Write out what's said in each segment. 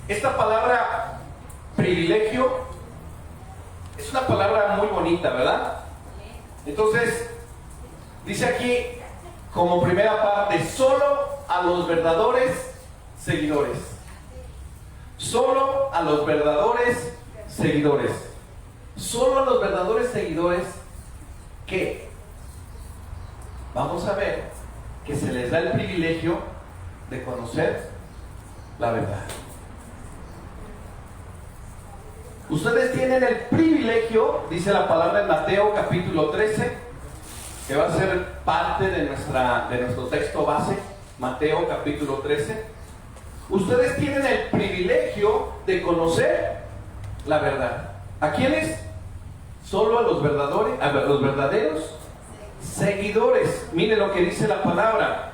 Esta palabra privilegio es una palabra muy bonita, ¿verdad? Entonces, dice aquí como primera parte, solo a los verdaderos seguidores. Solo a los verdaderos seguidores. Solo a los verdaderos seguidores que vamos a ver que se les da el privilegio de conocer la verdad. Ustedes tienen el privilegio, dice la palabra en Mateo capítulo 13, que va a ser parte de nuestro texto base, Mateo capítulo 13. Ustedes tienen el privilegio de conocer la verdad. ¿A quiénes? Solo a los verdaderos seguidores. Miren lo que dice la palabra.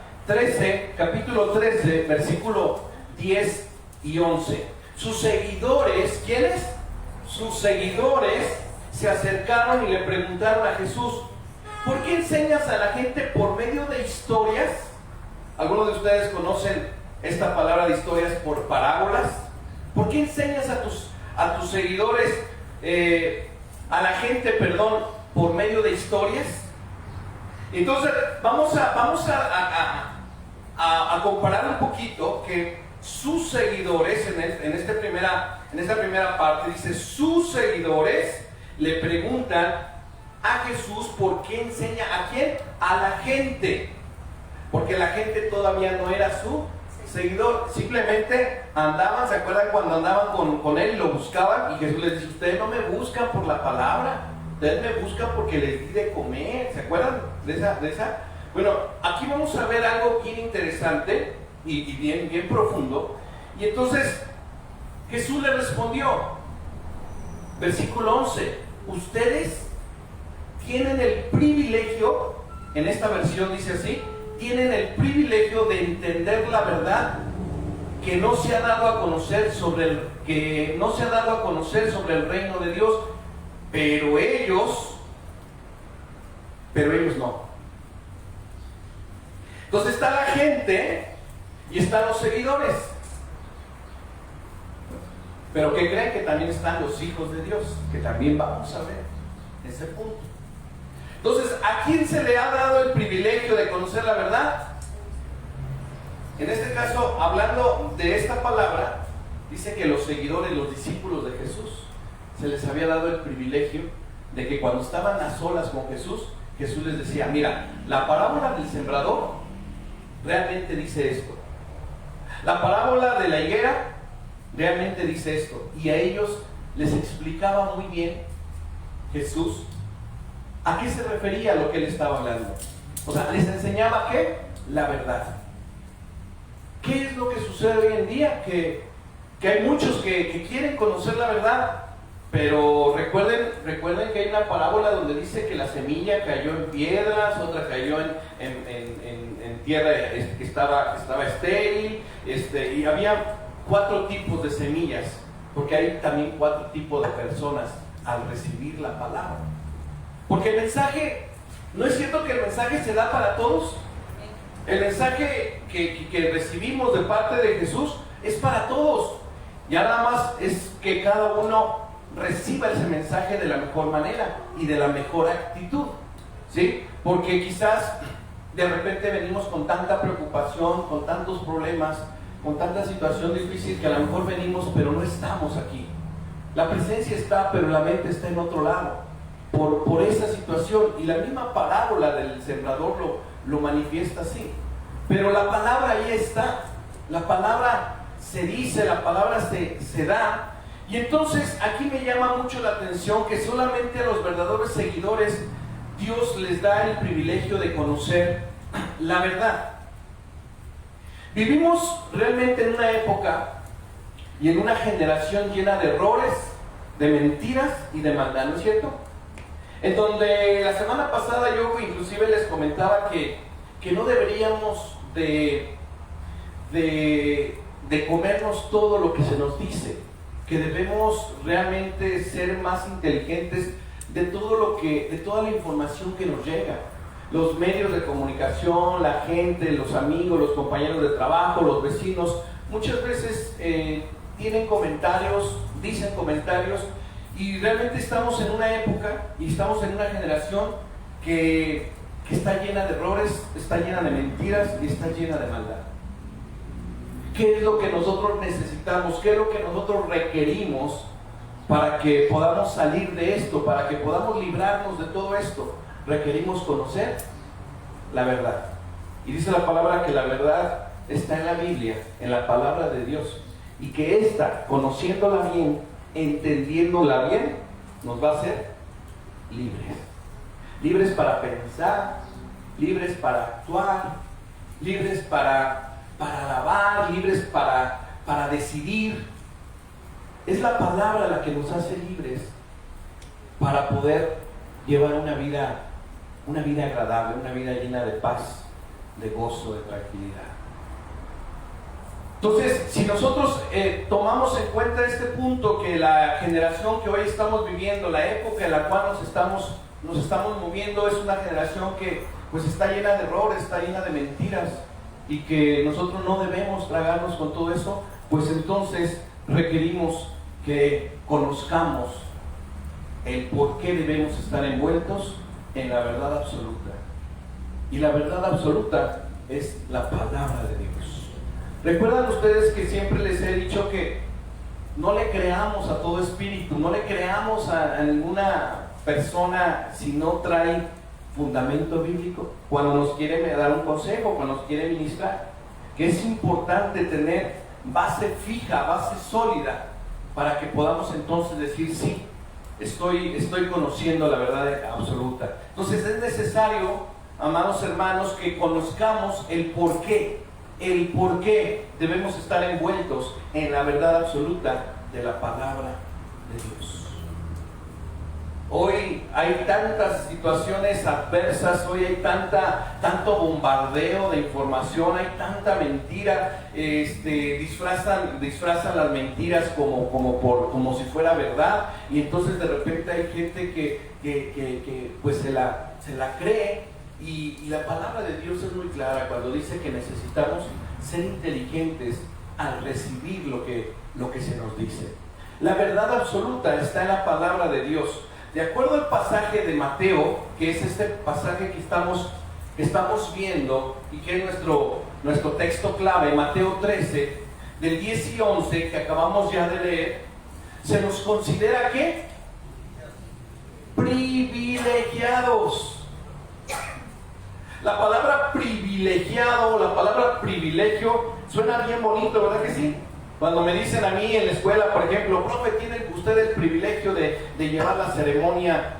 Capítulo 13, versículo 10 y 11. Sus seguidores, ¿quiénes? Sus seguidores se acercaron y le preguntaron a Jesús: ¿por qué enseñas a la gente por medio de historias? ¿Algunos de ustedes conocen esta palabra de historias por parábolas? ¿Por qué enseñas a tus seguidores, a la gente, por medio de historias? Entonces vamos a comparar un poquito que sus seguidores, en esta primera parte dice, sus seguidores le preguntan a Jesús por qué enseña a quién, a la gente, porque la gente todavía no era su seguidor, simplemente andaban. ¿Se acuerdan cuando andaban con él y lo buscaban? Y Jesús les dice: ustedes no me buscan por la palabra, ustedes me buscan porque les di de comer. ¿Se acuerdan de esa? Bueno, aquí vamos a ver algo bien interesante y bien profundo. Y entonces Jesús le respondió, versículo 11: ustedes tienen el privilegio, en esta versión dice así, tienen el privilegio de entender la verdad que no se ha dado a conocer sobre el reino de Dios, pero ellos no. Entonces está la gente y están los seguidores. Pero ¿qué creen? Que también están los hijos de Dios, que también vamos a ver ese punto. Entonces, ¿a quién se le ha dado el privilegio de conocer la verdad? En este caso, hablando de esta palabra, dice que los seguidores, los discípulos de Jesús, se les había dado el privilegio de que cuando estaban a solas con Jesús, Jesús les decía: mira, la parábola del sembrador realmente dice esto. La parábola de la higuera realmente dice esto. Y a ellos les explicaba muy bien Jesús a qué se refería a lo que él estaba hablando. O sea, les enseñaba ¿qué? La verdad. ¿Qué es lo que sucede hoy en día? Que hay muchos que quieren conocer la verdad, pero recuerden que hay una parábola donde dice que la semilla cayó en piedras, otra cayó en tierra que estaba estéril, y había 4 tipos de semillas, porque hay también 4 tipos de personas al recibir la palabra. Porque el mensaje, ¿no es cierto que el mensaje se da para todos? El mensaje que recibimos de parte de Jesús es para todos. Ya nada más es que cada uno reciba ese mensaje de la mejor manera y de la mejor actitud, ¿sí? Porque quizás de repente venimos con tanta preocupación, con tantos problemas, con tanta situación difícil, que a lo mejor venimos pero no estamos aquí. La presencia está, pero la mente está en otro lado, por esa situación. Y la misma parábola del sembrador lo manifiesta así. Pero la palabra ahí está, la palabra se dice, la palabra se da. Y entonces aquí me llama mucho la atención que solamente a los verdaderos seguidores Dios les da el privilegio de conocer la verdad. Vivimos realmente en una época y en una generación llena de errores, de mentiras y de maldad, ¿no es cierto? En donde la semana pasada yo inclusive les comentaba que no deberíamos de comernos todo lo que se nos dice, que debemos realmente ser más inteligentes de toda la información que nos llega. Los medios de comunicación, la gente, los amigos, los compañeros de trabajo, los vecinos, muchas veces tienen comentarios, dicen comentarios, y realmente estamos en una época y estamos en una generación que está llena de errores, está llena de mentiras y está llena de maldad. ¿Qué es lo que nosotros necesitamos? ¿Qué es lo que nosotros requerimos para que podamos salir de esto, para que podamos librarnos de todo esto? Requerimos conocer la verdad. Y dice la palabra que la verdad está en la Biblia, en la palabra de Dios, y que esta, conociéndola bien, entendiéndola bien, nos va a hacer libres. Libres para pensar, libres para actuar, libres para alabar, libres para decidir. Es la palabra la que nos hace libres para poder llevar una vida agradable, una vida llena de paz, de gozo, de tranquilidad. Entonces, si nosotros tomamos en cuenta este punto, que la generación que hoy estamos viviendo, la época en la cual nos estamos moviendo, es una generación que pues está llena de errores, está llena de mentiras, y que nosotros no debemos tragarnos con todo eso, pues entonces requerimos que conozcamos el por qué debemos estar envueltos en la verdad absoluta. Y la verdad absoluta es la palabra de Dios. ¿Recuerdan ustedes que siempre les he dicho que no le creamos a todo espíritu, no le creamos a ninguna persona si no trae fundamento bíblico? Cuando nos quiere dar un consejo, cuando nos quiere ministrar, que es importante tener base fija, base sólida, para que podamos entonces decir: sí, estoy conociendo la verdad absoluta. Entonces es necesario, amados hermanos, que conozcamos el por qué debemos estar envueltos en la verdad absoluta de la palabra de Dios. Hoy hay tantas situaciones adversas, hoy hay tanto bombardeo de información, hay tanta mentira, disfrazan las mentiras como si fuera verdad, y entonces de repente hay gente que pues se la cree. Y la palabra de Dios es muy clara cuando dice que necesitamos ser inteligentes al recibir lo que se nos dice. La verdad absoluta está en la palabra de Dios. De acuerdo al pasaje de Mateo, que es este pasaje que estamos viendo y que es nuestro texto clave, Mateo 13, del 10 y 11, que acabamos ya de leer, se nos considera ¿qué? Privilegiados. La palabra privilegiado, la palabra privilegio, suena bien bonito, ¿verdad que sí? Cuando me dicen a mí en la escuela, por ejemplo: profe, tiene usted el privilegio de llevar la ceremonia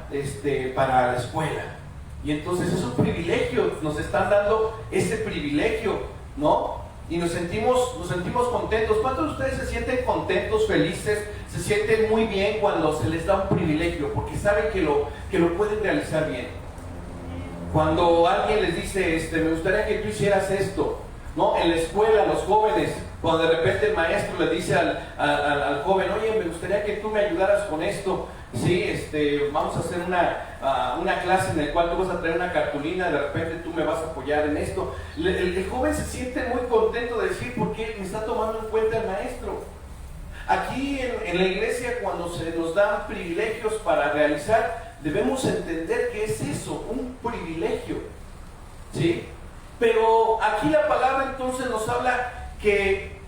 para la escuela. Y entonces es un privilegio, nos están dando ese privilegio, ¿no? Y nos sentimos contentos. ¿Cuántos de ustedes se sienten contentos, felices, se sienten muy bien cuando se les da un privilegio? Porque saben que lo pueden realizar bien. Cuando alguien les dice, me gustaría que tú hicieras esto, ¿no? En la escuela, los jóvenes, cuando de repente el maestro le dice al joven: oye, me gustaría que tú me ayudaras con esto, sí, vamos a hacer una clase en la cual tú vas a traer una cartulina, de repente tú me vas a apoyar en esto. El joven se siente muy contento de decir: ¿por qué me está tomando en cuenta el maestro? Aquí en la iglesia, cuando se nos dan privilegios para realizar, debemos entender que es eso, un privilegio, ¿sí? Pero aquí la palabra entonces nos habla que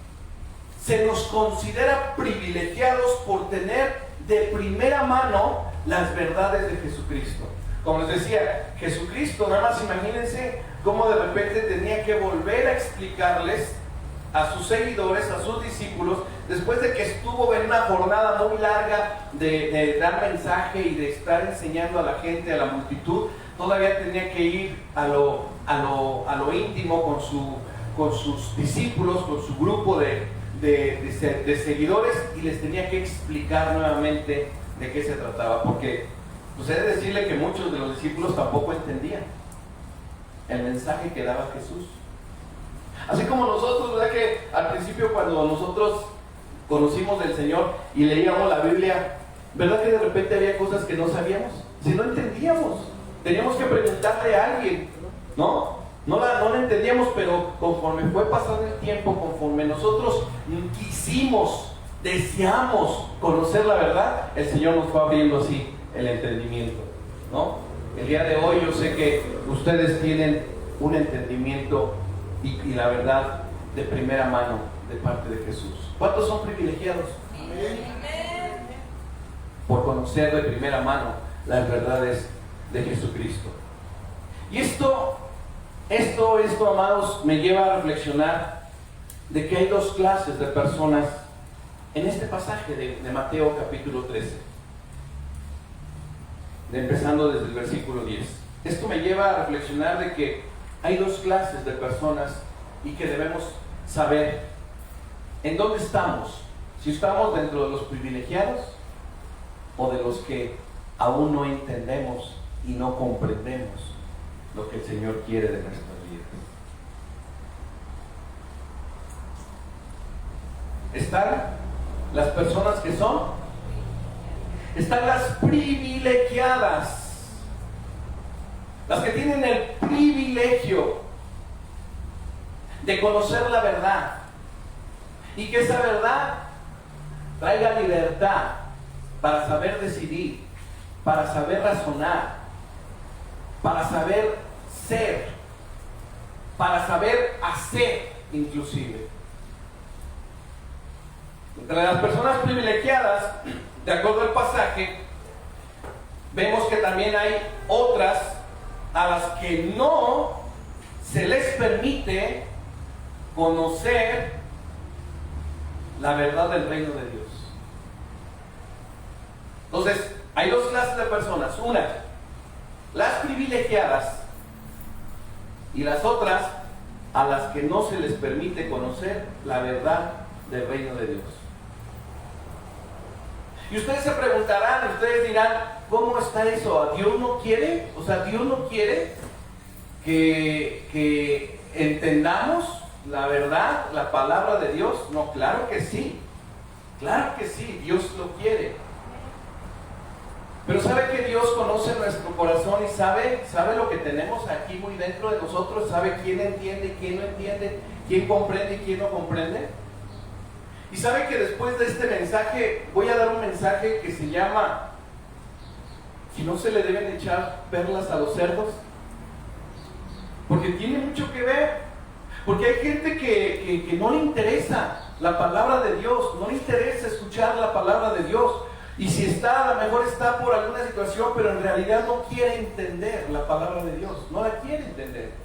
se nos considera privilegiados por tener de primera mano las verdades de Jesucristo. Como les decía, Jesucristo, nada más imagínense cómo de repente tenía que volver a explicarles a sus seguidores, a sus discípulos, después de que estuvo en una jornada muy larga de dar mensaje y de estar enseñando a la gente, a la multitud. Todavía tenía que ir a lo íntimo con sus discípulos, con su grupo de seguidores, y les tenía que explicar nuevamente de qué se trataba, porque pues he de decirle que muchos de los discípulos tampoco entendían el mensaje que daba Jesús. Así como nosotros, ¿verdad? Que al principio, cuando nosotros conocimos del Señor y leíamos la Biblia, ¿verdad que de repente había cosas que no sabíamos? Si no entendíamos, teníamos que preguntarle a alguien, ¿no? No la entendíamos, pero conforme fue pasando el tiempo, conforme nosotros quisimos deseamos conocer la verdad, el Señor nos va abriendo así el entendimiento, ¿no? El día de hoy yo sé que ustedes tienen un entendimiento y la verdad de primera mano de parte de Jesús. ¿Cuántos son privilegiados? Por conocer de primera mano las verdades de Jesucristo. Y esto, amados, me lleva a reflexionar de que hay dos clases de personas en este pasaje de Mateo capítulo 13, empezando desde el versículo 10. Esto me lleva a reflexionar de que hay dos clases de personas y que debemos saber en dónde estamos, si estamos dentro de los privilegiados o de los que aún no entendemos y no comprendemos lo que el Señor quiere de nuestras vidas. Están las personas que están las privilegiadas, las que tienen el privilegio de conocer la verdad y que esa verdad traiga libertad para saber decidir, para saber razonar, para saber ser, para saber hacer inclusive. Entre las personas privilegiadas, de acuerdo al pasaje, vemos que también hay otras a las que no se les permite conocer la verdad del reino de Dios. Entonces, hay dos clases de personas. Una, las privilegiadas, y las otras a las que no se les permite conocer la verdad del reino de Dios. Y ustedes se preguntarán, ustedes dirán, ¿cómo está eso? ¿Dios no quiere? O sea, ¿Dios no quiere que entendamos la verdad, la palabra de Dios? No, claro que sí, Dios lo quiere. Pero ¿sabe que Dios conoce nuestro corazón y sabe lo que tenemos aquí muy dentro de nosotros? ¿Sabe quién entiende y quién no entiende? ¿Quién comprende y quién no comprende? Y sabe que después de este mensaje voy a dar un mensaje que se llama que no se le deben echar perlas a los cerdos, porque tiene mucho que ver, porque hay gente que no le interesa la palabra de Dios, no le interesa escuchar la palabra de Dios, y si está, a lo mejor está por alguna situación, pero en realidad no quiere entender la palabra de Dios, no la quiere entender.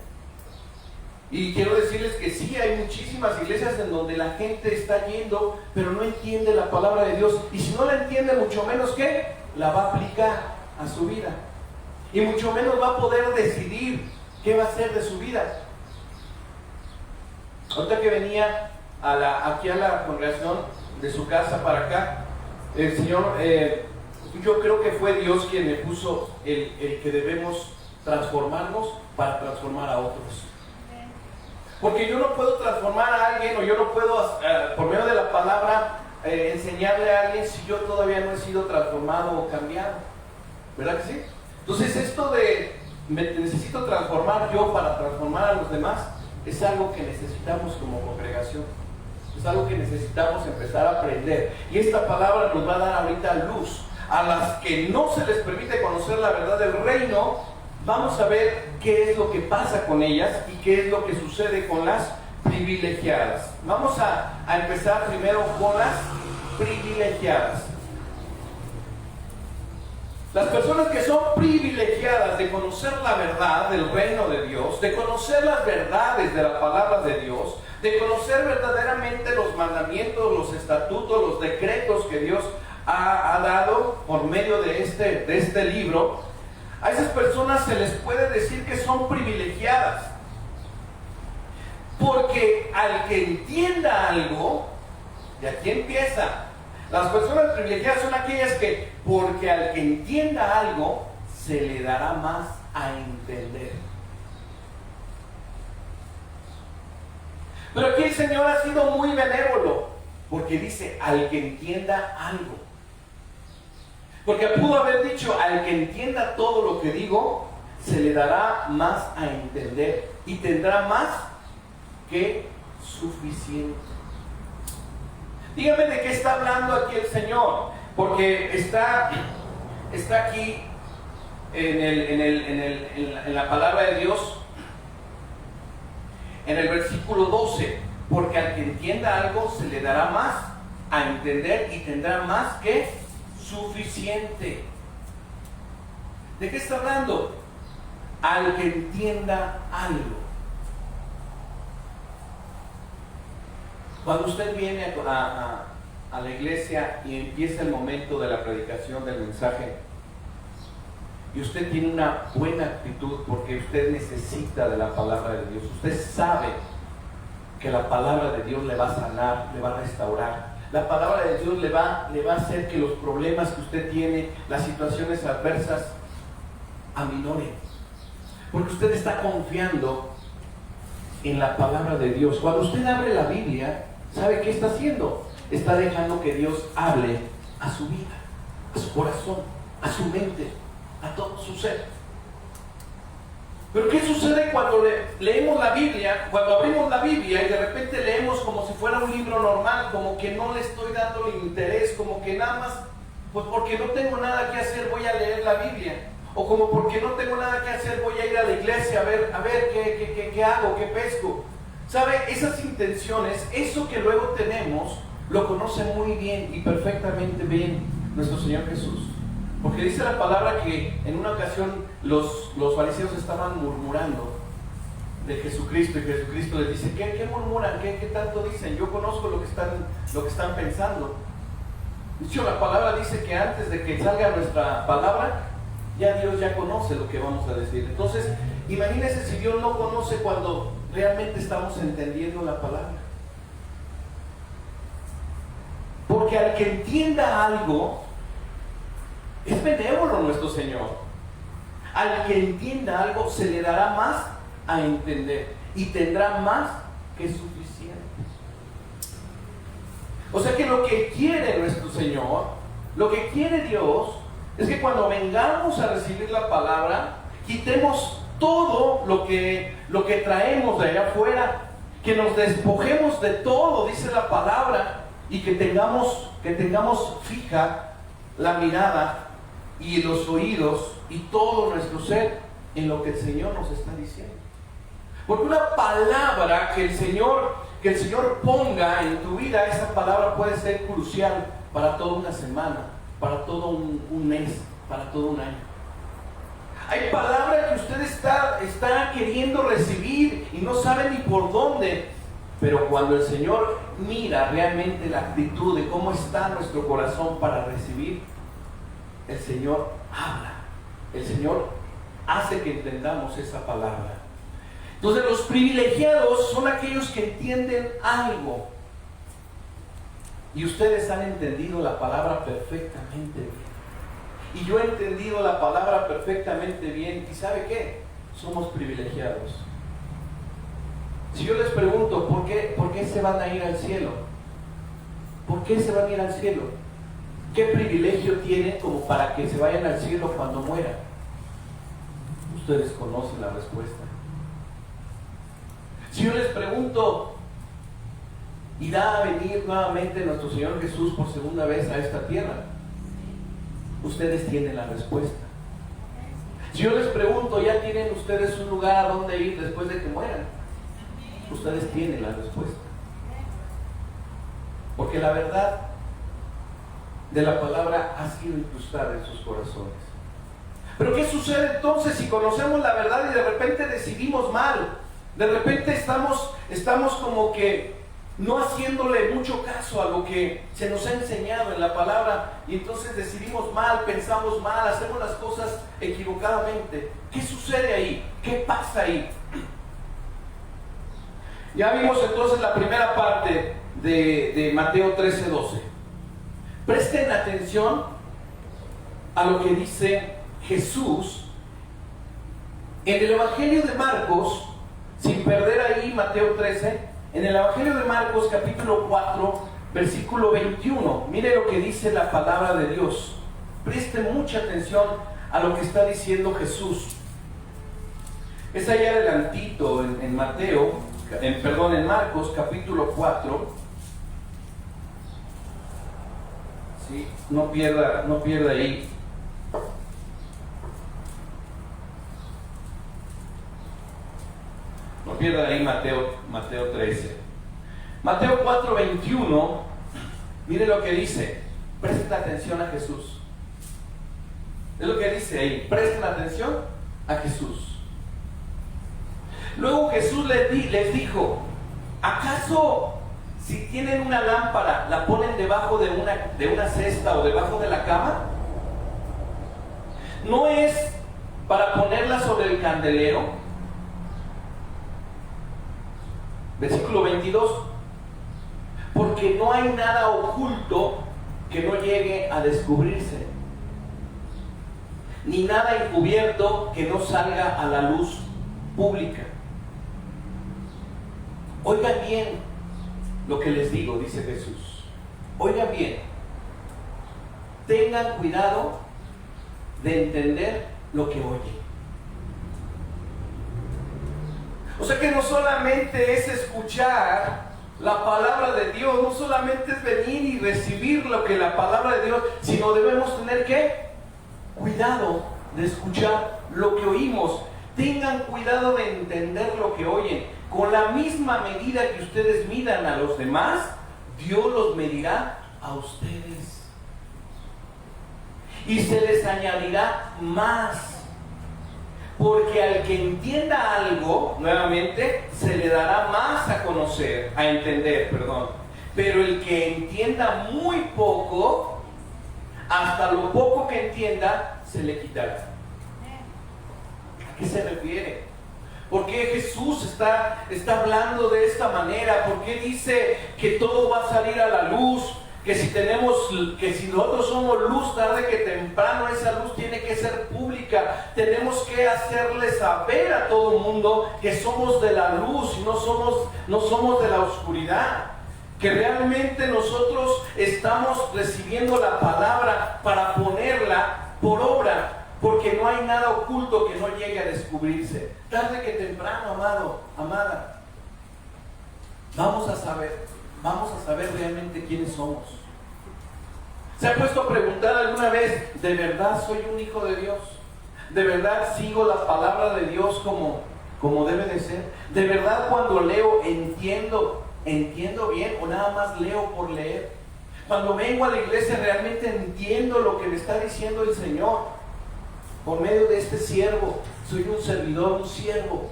Y quiero decirles que sí, hay muchísimas iglesias en donde la gente está yendo, pero no entiende la palabra de Dios. Y si no la entiende, mucho menos que la va a aplicar a su vida. Y mucho menos va a poder decidir qué va a hacer de su vida. Ahorita que venía aquí a la congregación de su casa para acá, el Señor, yo creo que fue Dios quien me puso el que debemos transformarnos para transformar a otros. Porque yo no puedo transformar a alguien, o yo no puedo, por medio de la palabra, enseñarle a alguien si yo todavía no he sido transformado o cambiado. ¿Verdad que sí? Entonces esto de me necesito transformar yo para transformar a los demás, es algo que necesitamos como congregación. Es algo que necesitamos empezar a aprender. Y esta palabra nos va a dar ahorita luz. A las que no se les permite conocer la verdad del reino, vamos a ver qué es lo que pasa con ellas y qué es lo que sucede con las privilegiadas. Vamos a empezar primero con las privilegiadas. Las personas que son privilegiadas de conocer la verdad del reino de Dios, de conocer las verdades de la palabra de Dios, de conocer verdaderamente los mandamientos, los estatutos, los decretos que Dios ha dado por medio de este libro, a esas personas se les puede decir que son privilegiadas. Porque al que entienda algo, y aquí empieza, las personas privilegiadas son aquellas que, porque al que entienda algo, se le dará más a entender. Pero aquí el Señor ha sido muy benévolo, porque dice, al que entienda algo. Porque pudo haber dicho, al que entienda todo lo que digo, se le dará más a entender y tendrá más que suficiente. Dígame de qué está hablando aquí el Señor, porque está aquí en la palabra de Dios, en el versículo 12, porque al que entienda algo se le dará más a entender y tendrá más que suficiente. ¿De qué está hablando? Al que entienda algo. Cuando usted viene a la iglesia y empieza el momento de la predicación del mensaje, y usted tiene una buena actitud porque usted necesita de la palabra de Dios, usted sabe que la palabra de Dios le va a sanar, le va a restaurar, la palabra de Dios le va a hacer que los problemas que usted tiene, las situaciones adversas, aminoren, porque usted está confiando en la palabra de Dios. Cuando usted abre la Biblia, ¿sabe qué está haciendo? Está dejando que Dios hable a su vida, a su corazón, a su mente, a todo su ser. Pero ¿qué sucede cuando leemos la Biblia? Cuando abrimos la Biblia y de repente leemos como si fuera un libro normal, como que no le estoy dando el interés, como que nada más, pues porque no tengo nada que hacer voy a leer la Biblia, o como porque no tengo nada que hacer voy a ir a la iglesia a ver qué hago, qué pesco. ¿Sabe? Esas intenciones, eso que luego tenemos, lo conoce muy bien y perfectamente bien nuestro Señor Jesús. Porque dice la palabra que en una ocasión los fariseos estaban murmurando de Jesucristo, y Jesucristo les dice: ¿Qué murmuran? ¿Qué tanto dicen? Yo conozco lo que están pensando. De hecho, la palabra dice que antes de que salga nuestra palabra, ya Dios ya conoce lo que vamos a decir. Entonces, imagínense si Dios no conoce cuando realmente estamos entendiendo la palabra. Porque al que entienda algo, es benévolo nuestro Señor. Al que entienda algo se le dará más a entender y tendrá más que suficiente. O sea que lo que quiere nuestro Señor, lo que quiere Dios, es que cuando vengamos a recibir la palabra, quitemos todo lo que traemos de allá afuera, que nos despojemos de todo, dice la palabra, y que tengamos fija la mirada y los oídos y todo nuestro ser en lo que el Señor nos está diciendo. Porque una palabra que el Señor ponga en tu vida, esa palabra puede ser crucial para toda una semana, para todo un mes, para todo un año. Hay palabras que usted está queriendo recibir y no sabe ni por dónde, pero cuando el Señor mira realmente la actitud de cómo está nuestro corazón para recibir, el Señor habla, el Señor hace que entendamos esa palabra. Entonces, los privilegiados son aquellos que entienden algo, y ustedes han entendido la palabra perfectamente bien. Y yo he entendido la palabra perfectamente bien. ¿Y sabe qué? Somos privilegiados. Si yo les pregunto, ¿por qué se van a ir al cielo? ¿Por qué se van a ir al cielo? ¿Qué privilegio tienen como para que se vayan al cielo cuando mueran? Ustedes conocen la respuesta. Si yo les pregunto, ¿irá a venir nuevamente nuestro Señor Jesús por segunda vez a esta tierra? Ustedes tienen la respuesta. Si yo les pregunto, ¿ya tienen ustedes un lugar a donde ir después de que mueran? Ustedes tienen la respuesta. Porque la verdad de la palabra ha sido incrustada en sus corazones. Pero ¿qué sucede entonces si conocemos la verdad y de repente decidimos mal? De repente estamos como que no haciéndole mucho caso a lo que se nos ha enseñado en la palabra, y entonces decidimos mal, pensamos mal, hacemos las cosas equivocadamente. ¿Qué sucede ahí? ¿Qué pasa ahí? Ya vimos entonces la primera parte de Mateo 13:12. Presten atención a lo que dice Jesús en el Evangelio de Marcos, sin perder ahí Mateo 13. En el Evangelio de Marcos, capítulo 4, versículo 21, mire lo que dice la palabra de Dios. Presten mucha atención a lo que está diciendo Jesús. Es allá adelantito en Marcos, capítulo 4, ¿sí? No pierda ahí. No pierda ahí Mateo 13. Mateo 4:21, mire lo que dice. Presten atención a Jesús. Es lo que dice ahí. Presten atención a Jesús. Luego Jesús les dijo: ¿acaso si tienen una lámpara la ponen debajo de una cesta o debajo de la cama? ¿No es para ponerla sobre el candelero? Versículo 22. Porque no hay nada oculto que no llegue a descubrirse, ni nada encubierto que no salga a la luz pública. Oigan bien lo que les digo, dice Jesús. Oigan bien. Tengan cuidado de entender lo que oyen. O sea que no solamente es escuchar la palabra de Dios, no solamente es venir y recibir lo que la palabra de Dios, sino debemos tener ¿qué? Cuidado de escuchar lo que oímos. Tengan cuidado de entender lo que oyen. Con la misma medida que ustedes midan a los demás, Dios los medirá a ustedes. Y se les añadirá más. Porque al que entienda algo, nuevamente, se le dará más a conocer, a entender, perdón. Pero el que entienda muy poco, hasta lo poco que entienda, se le quitará. ¿A qué se refiere? ¿Por qué Jesús está hablando de esta manera? ¿Por qué dice que todo va a salir a la luz? Que si nosotros somos luz, tarde que temprano esa luz tiene que ser pública. Tenemos que hacerle saber a todo el mundo que somos de la luz y no somos de la oscuridad. Que realmente nosotros estamos recibiendo la palabra para ponerla por obra. Porque no hay nada oculto que no llegue a descubrirse. Tarde que temprano, amado, amada, vamos a saber realmente quiénes somos. ¿Se ha puesto a preguntar alguna vez, ¿de verdad soy un hijo de Dios? ¿De verdad sigo la palabra de Dios como debe de ser? ¿De verdad cuando leo entiendo bien o nada más leo por leer? Cuando vengo a la iglesia realmente entiendo lo que me está diciendo el Señor. Por medio de este siervo, soy un servidor, un siervo,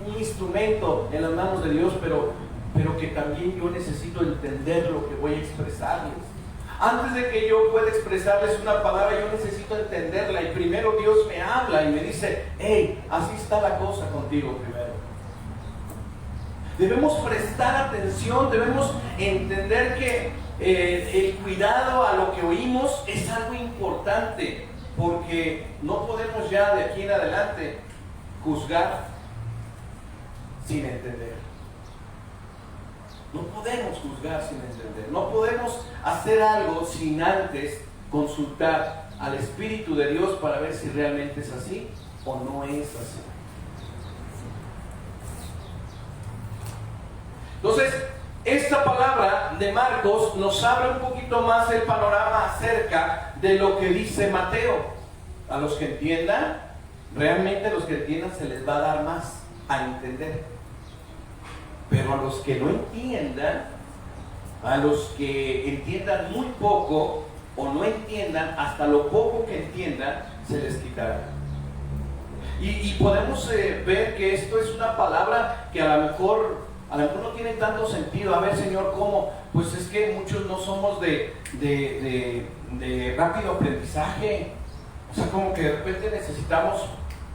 un instrumento en las manos de Dios, pero que también yo necesito entender lo que voy a expresarles. Antes de que yo pueda expresarles una palabra, yo necesito entenderla, y primero Dios me habla y me dice: hey, así está la cosa contigo primero. Debemos prestar atención, debemos entender que el cuidado a lo que oímos es algo importante. Porque no podemos ya de aquí en adelante juzgar sin entender. No podemos juzgar sin entender. No podemos hacer algo sin antes consultar al Espíritu de Dios para ver si realmente es así o no es así. Entonces, esta palabra de Marcos nos abre un poquito más el panorama acerca de lo que dice Mateo. A los que entiendan, realmente a los que entiendan se les va a dar más a entender. Pero a los que no entiendan, a los que entiendan muy poco o no entiendan, hasta lo poco que entiendan, se les quitará. Y podemos ver que esto es una palabra que a lo mejor no tiene tanto sentido. A ver, Señor, ¿cómo? Pues es que muchos no somos de rápido aprendizaje. O sea, como que de repente necesitamos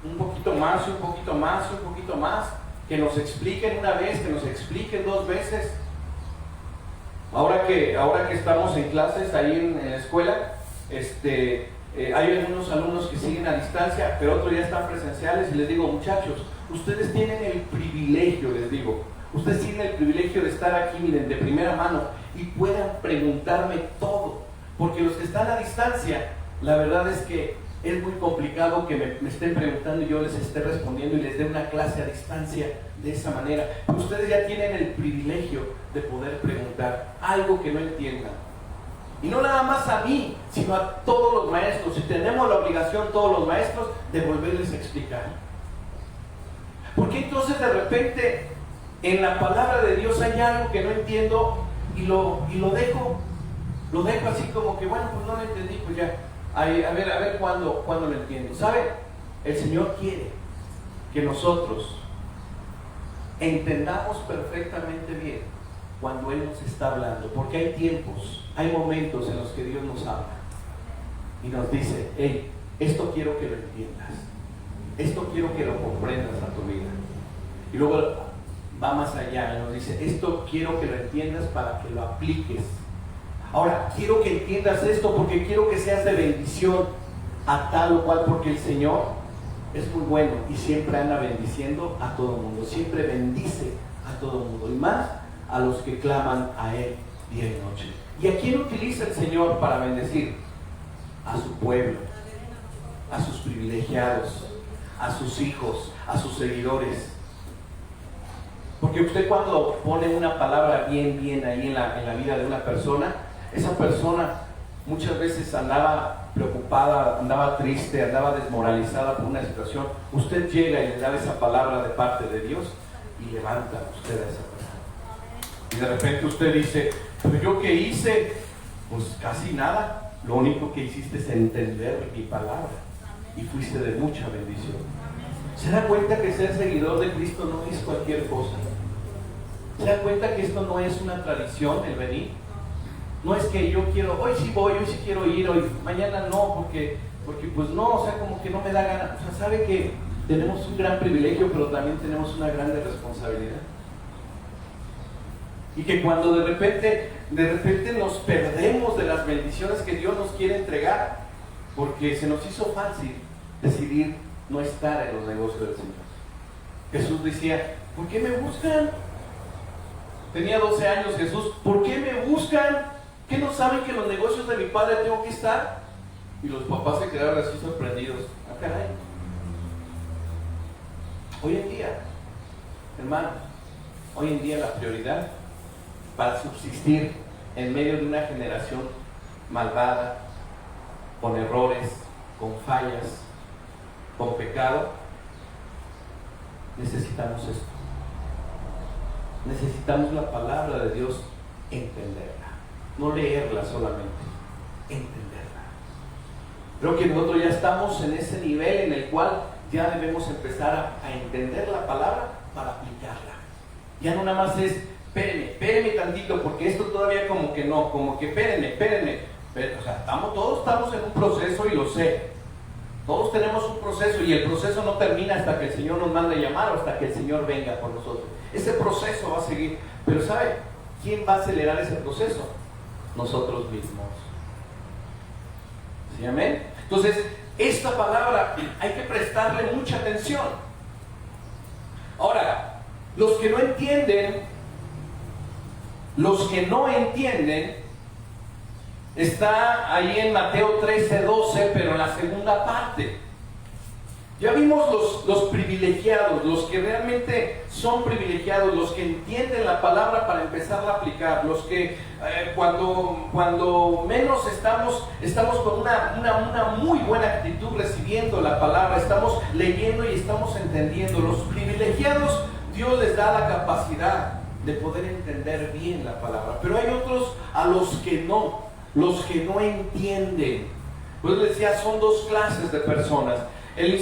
un poquito más, un poquito más, un poquito más. Que nos expliquen una vez, que nos expliquen dos veces. Ahora que estamos en clases ahí en la escuela, hay algunos alumnos que siguen a distancia, pero otros ya están presenciales, y les digo: muchachos, ustedes tienen el privilegio, ustedes tienen el privilegio de estar aquí, miren, de primera mano, y puedan preguntarme todo. Porque los que están a distancia, la verdad es que es muy complicado que me estén preguntando y yo les esté respondiendo y les dé una clase a distancia de esa manera. Ustedes ya tienen el privilegio de poder preguntar algo que no entiendan. Y no nada más a mí, sino a todos los maestros. Y tenemos la obligación, todos los maestros, de volverles a explicar. Porque entonces de repente en la palabra de Dios hay algo que no entiendo y lo dejo así como que, bueno, pues no lo entendí, pues ya, a ver cuándo lo entiendo. ¿Sabe? El Señor quiere que nosotros entendamos perfectamente bien cuando Él nos está hablando, porque hay tiempos, hay momentos en los que Dios nos habla y nos dice: hey, esto quiero que lo entiendas, esto quiero que lo comprendas a tu vida. Y luego va más allá y nos dice: esto quiero que lo entiendas para que lo apliques. Ahora, quiero que entiendas esto porque quiero que seas de bendición a tal o cual, porque el Señor es muy bueno y siempre anda bendiciendo a todo el mundo, siempre bendice a todo el mundo, y más a los que claman a Él día y noche. ¿Y a quién utiliza el Señor para bendecir? A su pueblo, a sus privilegiados, a sus hijos, a sus seguidores. Porque usted, cuando pone una palabra bien ahí en la vida de una persona, esa persona muchas veces andaba preocupada, andaba triste, andaba desmoralizada por una situación. Usted llega y le da esa palabra de parte de Dios y levanta usted a esa persona. Y de repente usted dice: pero ¿yo qué hice? Pues casi nada. Lo único que hiciste es entender mi palabra y fuiste de mucha bendición. ¿Se da cuenta que ser seguidor de Cristo no es cualquier cosa? ¿Se da cuenta que esto no es una tradición, el venir? No es que yo quiero, hoy sí voy, hoy sí quiero ir, hoy, mañana no, porque pues no, o sea, como que no me da gana. O sea, sabe que tenemos un gran privilegio, pero también tenemos una grande responsabilidad. Y que cuando de repente nos perdemos de las bendiciones que Dios nos quiere entregar, porque se nos hizo fácil decidir no estar en los negocios del Señor. Jesús decía: ¿por qué me buscan? Tenía 12 años Jesús. ¿Por qué me buscan? ¿Qué no saben que en los negocios de mi Padre tengo que estar? Y los papás se quedaron así sorprendidos. Ah, caray. Hoy en día, hermanos, hoy en día la prioridad para subsistir en medio de una generación malvada, con errores, con fallas, con pecado, necesitamos esto. Necesitamos la palabra de Dios, entenderla, no leerla solamente, entenderla. Creo que nosotros ya estamos en ese nivel en el cual ya debemos empezar a entender la palabra para aplicarla. Ya no nada más es: espérenme tantito, porque esto todavía como que no, como que espérenme. O sea, todos estamos en un proceso, y lo sé. Todos tenemos un proceso, y el proceso no termina hasta que el Señor nos mande llamar o hasta que el Señor venga por nosotros. Ese proceso va a seguir. Pero ¿sabe quién va a acelerar ese proceso? Nosotros mismos. ¿Sí, amén? Entonces, esta palabra hay que prestarle mucha atención. Ahora, los que no entienden, está ahí en Mateo 13:12, pero en la segunda parte. Ya vimos los privilegiados, los que realmente son privilegiados, los que entienden la palabra para empezarla a aplicar, los que cuando menos estamos con una muy buena actitud recibiendo la palabra, estamos leyendo y estamos entendiendo. Los privilegiados, Dios les da la capacidad de poder entender bien la palabra, pero hay otros a los que no entienden. Pues les decía, son dos clases de personas. El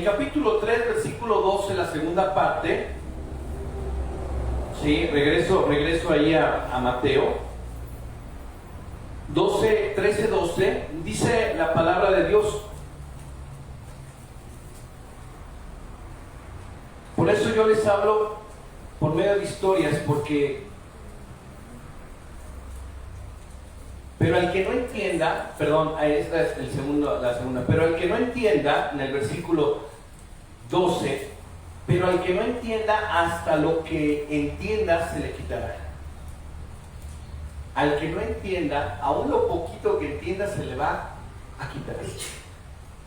capítulo 3, versículo 12, la segunda parte. Sí, regreso ahí a Mateo 13:12, dice la palabra de Dios. Por eso yo les hablo por medio de historias, pero al que no entienda, esta es la segunda, pero al que no entienda, en el versículo 12, pero al que no entienda, hasta lo que entienda se le quitará. Al que no entienda, aún lo poquito que entienda se le va a quitar.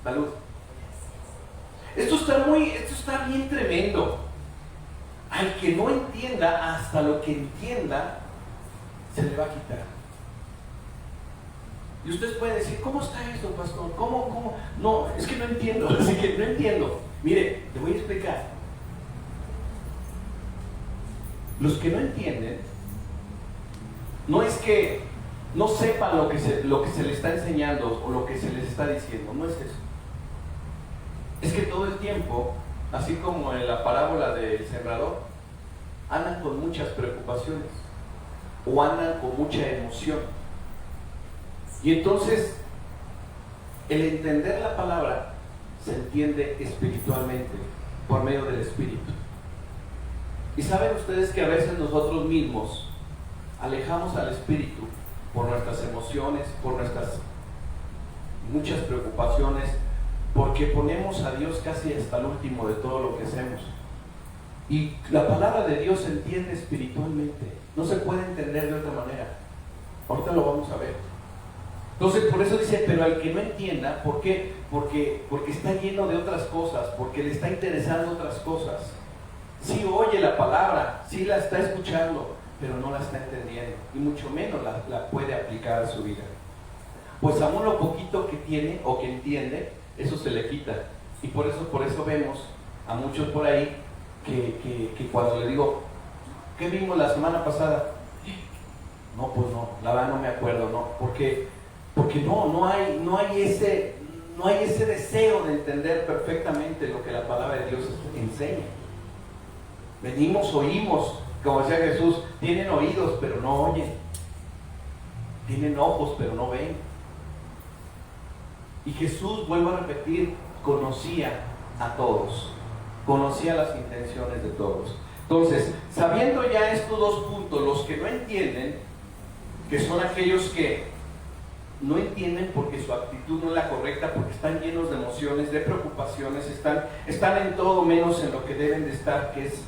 Salud. Esto está bien tremendo. Al que no entienda, hasta lo que entienda se le va a quitar. Y ustedes pueden decir, ¿cómo está esto, pastor? ¿Cómo? No, es que no entiendo, así que no entiendo. Mire, te voy a explicar. Los que no entienden, no es que no sepan lo que se les está enseñando o lo que se les está diciendo, no es eso. Es que todo el tiempo, así como en la parábola del sembrador, andan con muchas preocupaciones o andan con mucha emoción. Y entonces, el entender la palabra se entiende espiritualmente, por medio del Espíritu. Y saben ustedes que a veces nosotros mismos alejamos al Espíritu por nuestras emociones, por nuestras muchas preocupaciones, porque ponemos a Dios casi hasta el último de todo lo que hacemos. Y la palabra de Dios se entiende espiritualmente, no se puede entender de otra manera. Ahorita lo vamos a ver. Entonces, por eso dice, pero al que no entienda, ¿por qué? Porque está lleno de otras cosas, porque le está interesando otras cosas. Sí oye la palabra, sí la está escuchando, pero no la está entendiendo, y mucho menos la puede aplicar a su vida. Pues aún lo poquito que tiene o que entiende, eso se le quita. Y por eso vemos a muchos por ahí que cuando le digo, ¿qué vimos la semana pasada? No, pues no, la verdad no me acuerdo, no, porque no hay ese deseo de entender perfectamente lo que la palabra de Dios enseña. Venimos, oímos, como decía Jesús, tienen oídos pero no oyen, tienen ojos pero no ven. Y Jesús, vuelvo a repetir, conocía a todos, conocía las intenciones de todos. Entonces, sabiendo ya estos dos puntos, los que no entienden, que son aquellos que no entienden porque su actitud no es la correcta, porque están llenos de emociones, de preocupaciones, están en todo menos en lo que deben de estar, que es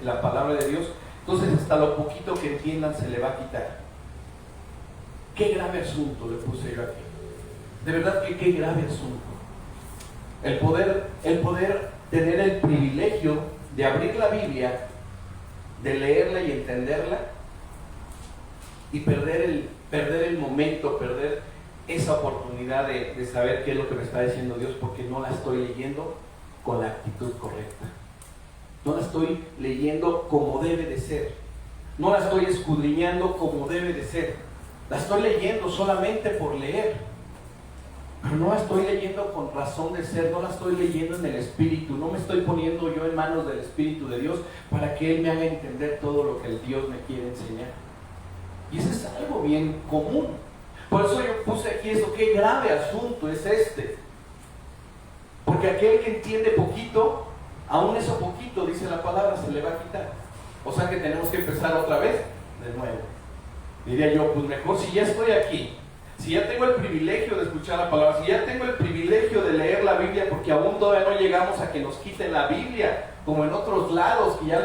la palabra de Dios. Entonces hasta lo poquito que entiendan se le va a quitar. Qué grave asunto le puse yo aquí. De verdad que qué grave asunto. El poder tener el privilegio de abrir la Biblia, de leerla y entenderla, y perder el momento, perder esa oportunidad de saber qué es lo que me está diciendo Dios, porque no la estoy leyendo con la actitud correcta. No la estoy leyendo como debe de ser. No la estoy escudriñando como debe de ser. La estoy leyendo solamente por leer. Pero no la estoy leyendo con razón de ser, no la estoy leyendo en el Espíritu. No me estoy poniendo yo en manos del Espíritu de Dios para que Él me haga entender todo lo que el Dios me quiere enseñar. Y eso es algo bien común. Por eso yo puse aquí eso, qué grave asunto es este. Porque aquel que entiende poquito, aún eso poquito, dice la palabra, se le va a quitar. O sea que tenemos que empezar otra vez de nuevo. Diría yo, pues mejor si ya estoy aquí, si ya tengo el privilegio de escuchar la palabra, si ya tengo el privilegio de leer la Biblia, porque aún todavía no llegamos a que nos quiten la Biblia, como en otros lados que ya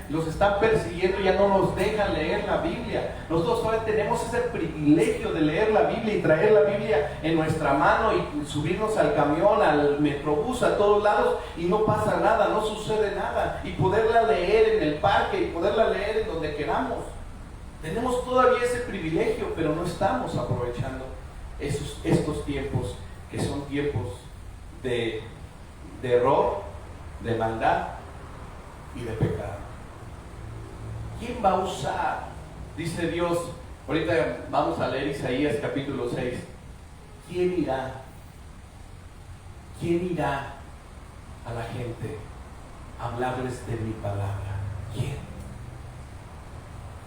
los están persiguiendo, ya no nos dejan leer la Biblia. Nosotros todavía tenemos ese privilegio de leer la Biblia y traer la Biblia en nuestra mano y subirnos al camión, al metrobús, a todos lados, y no pasa nada, no sucede nada, y poderla leer en el parque y poderla leer en donde queramos. Tenemos todavía ese privilegio, pero no estamos aprovechando estos tiempos, que son tiempos de error, de maldad y de pecado. ¿Quién va a usar? Dice Dios, ahorita vamos a leer Isaías capítulo 6. ¿Quién irá? ¿Quién irá a la gente a hablarles de mi palabra? ¿Quién?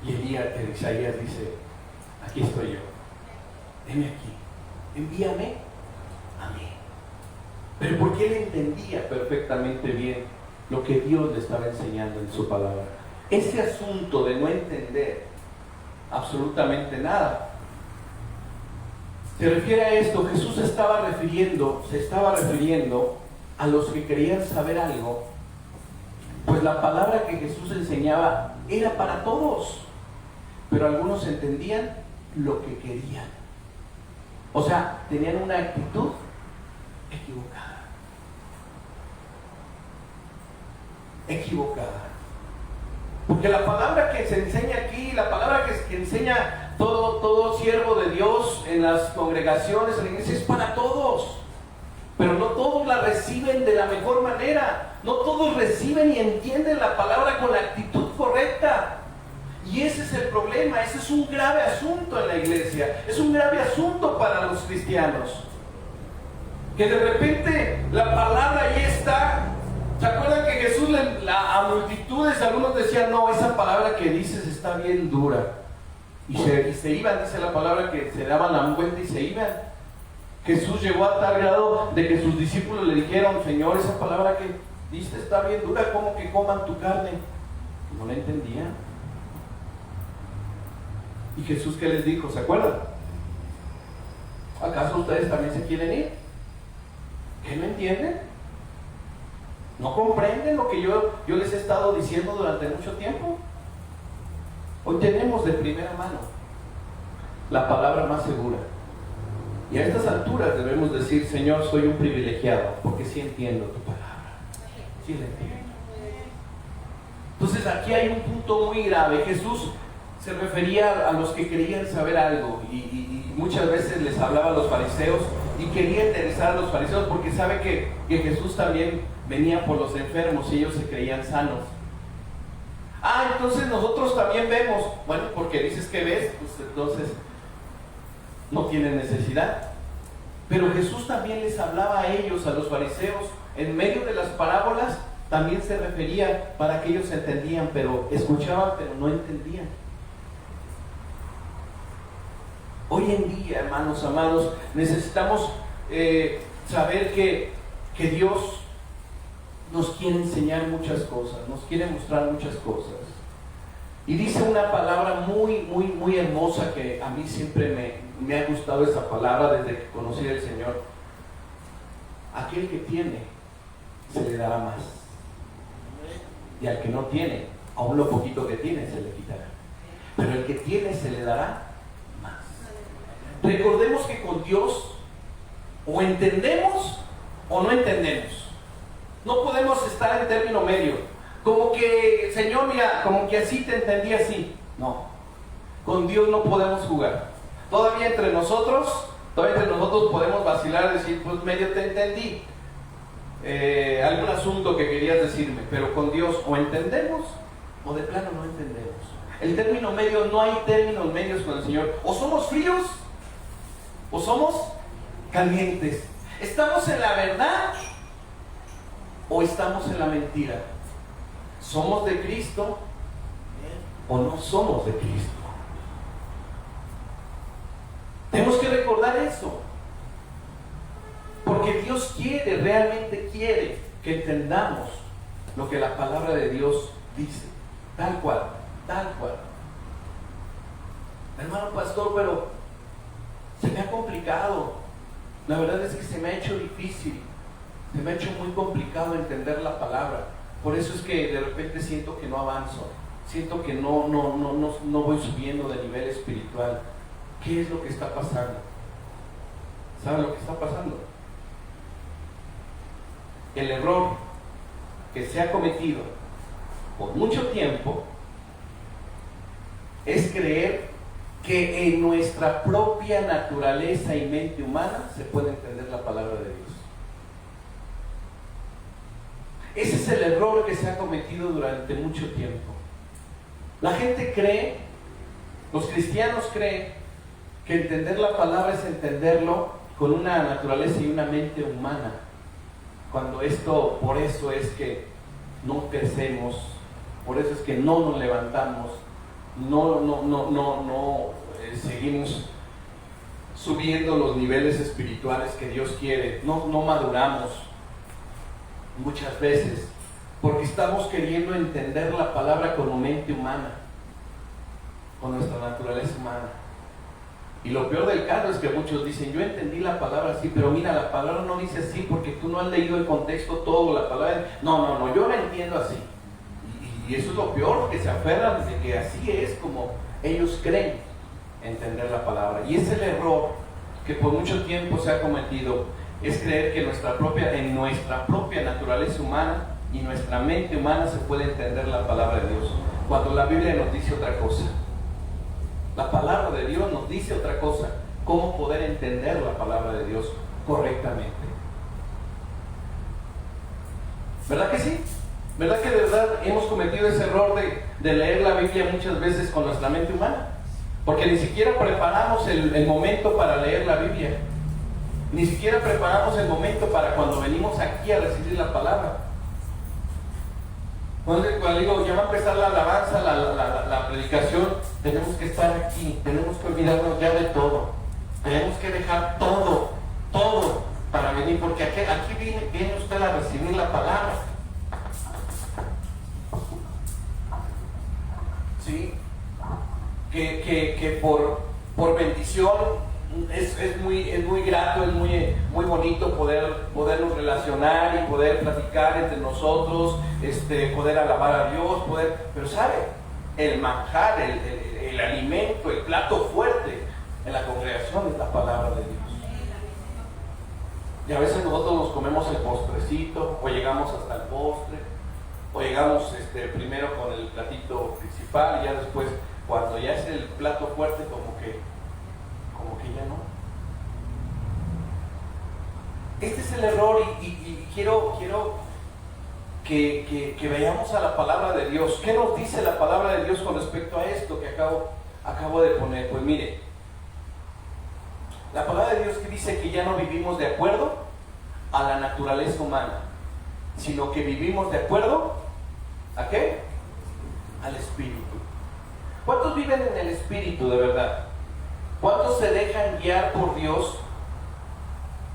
Y Isaías dice, aquí estoy yo, heme aquí, envíame a mí. Pero porque él entendía perfectamente bien lo que Dios le estaba enseñando en su palabra. Ese asunto de no entender absolutamente nada se refiere a esto. Jesús se estaba refiriendo a los que querían saber algo, pues la palabra que Jesús enseñaba era para todos, pero algunos entendían lo que querían. O sea, tenían una actitud equivocada. Porque la palabra que se enseña aquí, la palabra que enseña todo siervo de Dios en las congregaciones, en la iglesia, es para todos. Pero no todos la reciben de la mejor manera. No todos reciben y entienden la palabra con la actitud correcta. Y ese es el problema. Ese es un grave asunto en la iglesia. Es un grave asunto para los cristianos. Que de repente la palabra ahí está. ¿Se acuerdan que Jesús a multitudes, algunos decían, no, esa palabra que dices está bien dura? Y se iban, dice la palabra, que se daban la vuelta y se iban. Jesús llegó a tal grado de que sus discípulos le dijeron, Señor, esa palabra que dices está bien dura, ¿cómo que coman tu carne? No la entendían. ¿Y Jesús qué les dijo? ¿Se acuerdan? ¿Acaso ustedes también se quieren ir? ¿Qué no entienden? ¿No comprenden lo que yo les he estado diciendo durante mucho tiempo? Hoy tenemos de primera mano la palabra más segura. Y a estas alturas debemos decir, Señor, soy un privilegiado, porque sí entiendo tu palabra. Sí la entiendo. Entonces aquí hay un punto muy grave. Jesús se refería a los que querían saber algo y muchas veces les hablaba a los fariseos y quería interesar a los fariseos porque sabe que Jesús también venía por los enfermos y ellos se creían sanos. Entonces nosotros también vemos. Bueno, porque dices que ves, pues entonces no tienen necesidad. Pero Jesús también les hablaba a ellos, a los fariseos, en medio de las parábolas, también se refería para que ellos entendían, pero escuchaban, pero no entendían. Hoy en día, hermanos amados, necesitamos saber que Dios nos quiere enseñar muchas cosas, nos quiere mostrar muchas cosas. Y dice una palabra muy hermosa que a mí siempre me ha gustado esa palabra desde que conocí al Señor. Aquel que tiene, se le dará más. Y al que no tiene, aún lo poquito que tiene, se le quitará. Pero el que tiene, se le dará más. Recordemos que con Dios, o entendemos o no entendemos. No podemos estar en término medio. Como que, Señor, mira, como que así te entendí así. No. Con Dios no podemos jugar. Todavía entre nosotros podemos vacilar y decir, pues medio te entendí. Algún asunto que querías decirme. Pero con Dios o entendemos o de plano no entendemos. El término medio, no hay términos medios con el Señor. O somos fríos o somos calientes. ¿Estamos en la verdad o estamos en la mentira? ¿Somos de Cristo o no somos de Cristo? Tenemos que recordar eso. Porque Dios realmente quiere que entendamos lo que la palabra de Dios dice. Tal cual. Hermano pastor, pero se me ha complicado. La verdad es que se me ha hecho difícil. Se me ha hecho muy complicado entender la palabra. Por eso es que de repente siento que no avanzo. Siento que no voy subiendo de nivel espiritual. ¿Qué es lo que está pasando? ¿Saben lo que está pasando? El error que se ha cometido por mucho tiempo es creer que en nuestra propia naturaleza y mente humana se puede entender la palabra de Dios. Ese es el error que se ha cometido durante mucho tiempo. La gente cree, los cristianos creen, que entender la palabra es entenderlo con una naturaleza y una mente humana. Cuando por eso es que no crecemos, por eso es que no nos levantamos, seguimos subiendo los niveles espirituales que Dios quiere, no maduramos muchas veces, porque estamos queriendo entender la palabra con mente humana, con nuestra naturaleza humana. Y lo peor del caso es que muchos dicen, yo entendí la palabra así, pero mira, la palabra no dice así porque tú no has leído el contexto todo, la palabra, no, yo la entiendo así. Y eso es lo peor, que se aferran de que así es como ellos creen entender la palabra. Y es el error que por mucho tiempo se ha cometido, es creer que en nuestra propia naturaleza humana y nuestra mente humana se puede entender la palabra de Dios, cuando la Biblia nos dice otra cosa. La palabra de Dios nos dice otra cosa, cómo poder entender la palabra de Dios correctamente. ¿Verdad que sí? ¿Verdad que de verdad hemos cometido ese error de leer la Biblia muchas veces con nuestra mente humana? Porque ni siquiera preparamos el momento para leer la Biblia. Ni siquiera preparamos el momento para cuando venimos aquí a recibir la palabra. Cuando digo, ya va a empezar la alabanza, la predicación, tenemos que estar aquí, tenemos que olvidarnos ya de todo. Tenemos que dejar todo para venir, porque aquí viene usted a recibir la palabra. ¿Sí? Que por bendición es muy grato, es muy bonito podernos relacionar y poder platicar entre nosotros, poder alabar a Dios, pero ¿sabe? El manjar, el alimento, el plato fuerte en la congregación es la palabra de Dios. Y a veces nosotros nos comemos el postrecito, o llegamos hasta el postre, o llegamos primero con el platito principal y ya después, cuando ya es el plato fuerte, como que ya no. Este es el error y quiero que veamos a la palabra de Dios. ¿Qué nos dice la palabra de Dios con respecto a esto que acabo de poner? Pues mire, la palabra de Dios que dice que ya no vivimos de acuerdo a la naturaleza humana, sino que vivimos de acuerdo ¿a qué? Al Espíritu. ¿Cuántos viven en el Espíritu de verdad? ¿Cuántos se dejan guiar por Dios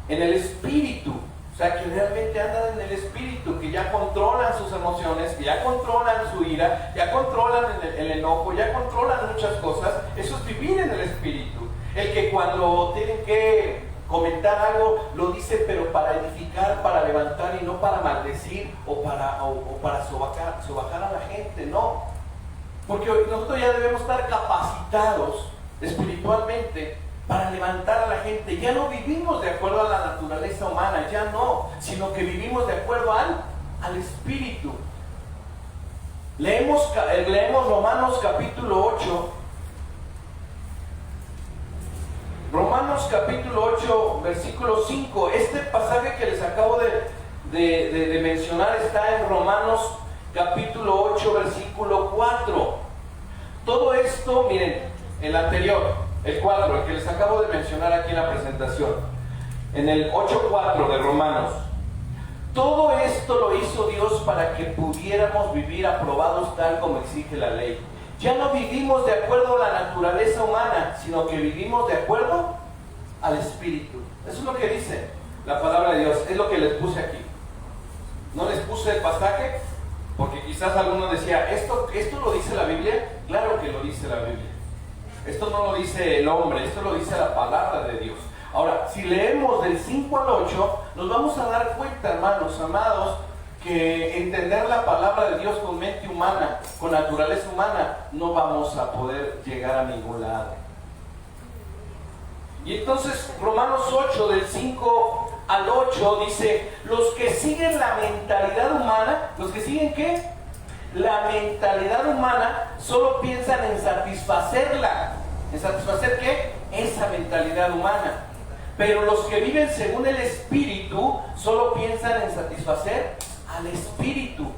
en el Espíritu? O sea, que realmente andan en el Espíritu, que ya controlan sus emociones, que ya controlan su ira, ya controlan el enojo, ya controlan muchas cosas. Eso es vivir en el Espíritu. El que cuando tienen que comentar algo, lo dice pero para edificar, para levantar y no para maldecir o para sobajar a la gente, no. Porque nosotros ya debemos estar capacitados espiritualmente para levantar a la gente. Ya no vivimos de acuerdo a la naturaleza humana, ya no, sino que vivimos de acuerdo al Espíritu. Leemos Romanos capítulo 8. Romanos capítulo 8, versículo 5. Este pasaje que les acabo de mencionar está en Romanos capítulo 8, versículo 4. Todo esto, miren, el anterior, el 4, el que les acabo de mencionar aquí en la presentación, en el 8:4 de Romanos. Todo esto lo hizo Dios para que pudiéramos vivir aprobados tal como exige la ley. Ya no vivimos de acuerdo a la naturaleza humana, sino que vivimos de acuerdo al Espíritu. Eso es lo que dice la palabra de Dios, es lo que les puse aquí. No les puse el pasaje, porque quizás alguno decía, ¿esto lo dice la Biblia? Claro que lo dice la Biblia. Esto no lo dice el hombre, esto lo dice la palabra de Dios. Ahora, si leemos del 5 al 8, nos vamos a dar cuenta, hermanos, amados, que entender la palabra de Dios con mente humana, con naturaleza humana, no vamos a poder llegar a ningún lado. Y entonces, Romanos 8, del 5 al 8, dice, los que siguen la mentalidad humana, ¿los que siguen qué? La mentalidad humana solo piensan en satisfacerla. ¿En satisfacer qué? Esa mentalidad humana. Pero los que viven según el Espíritu solo piensan en satisfacer al Espíritu.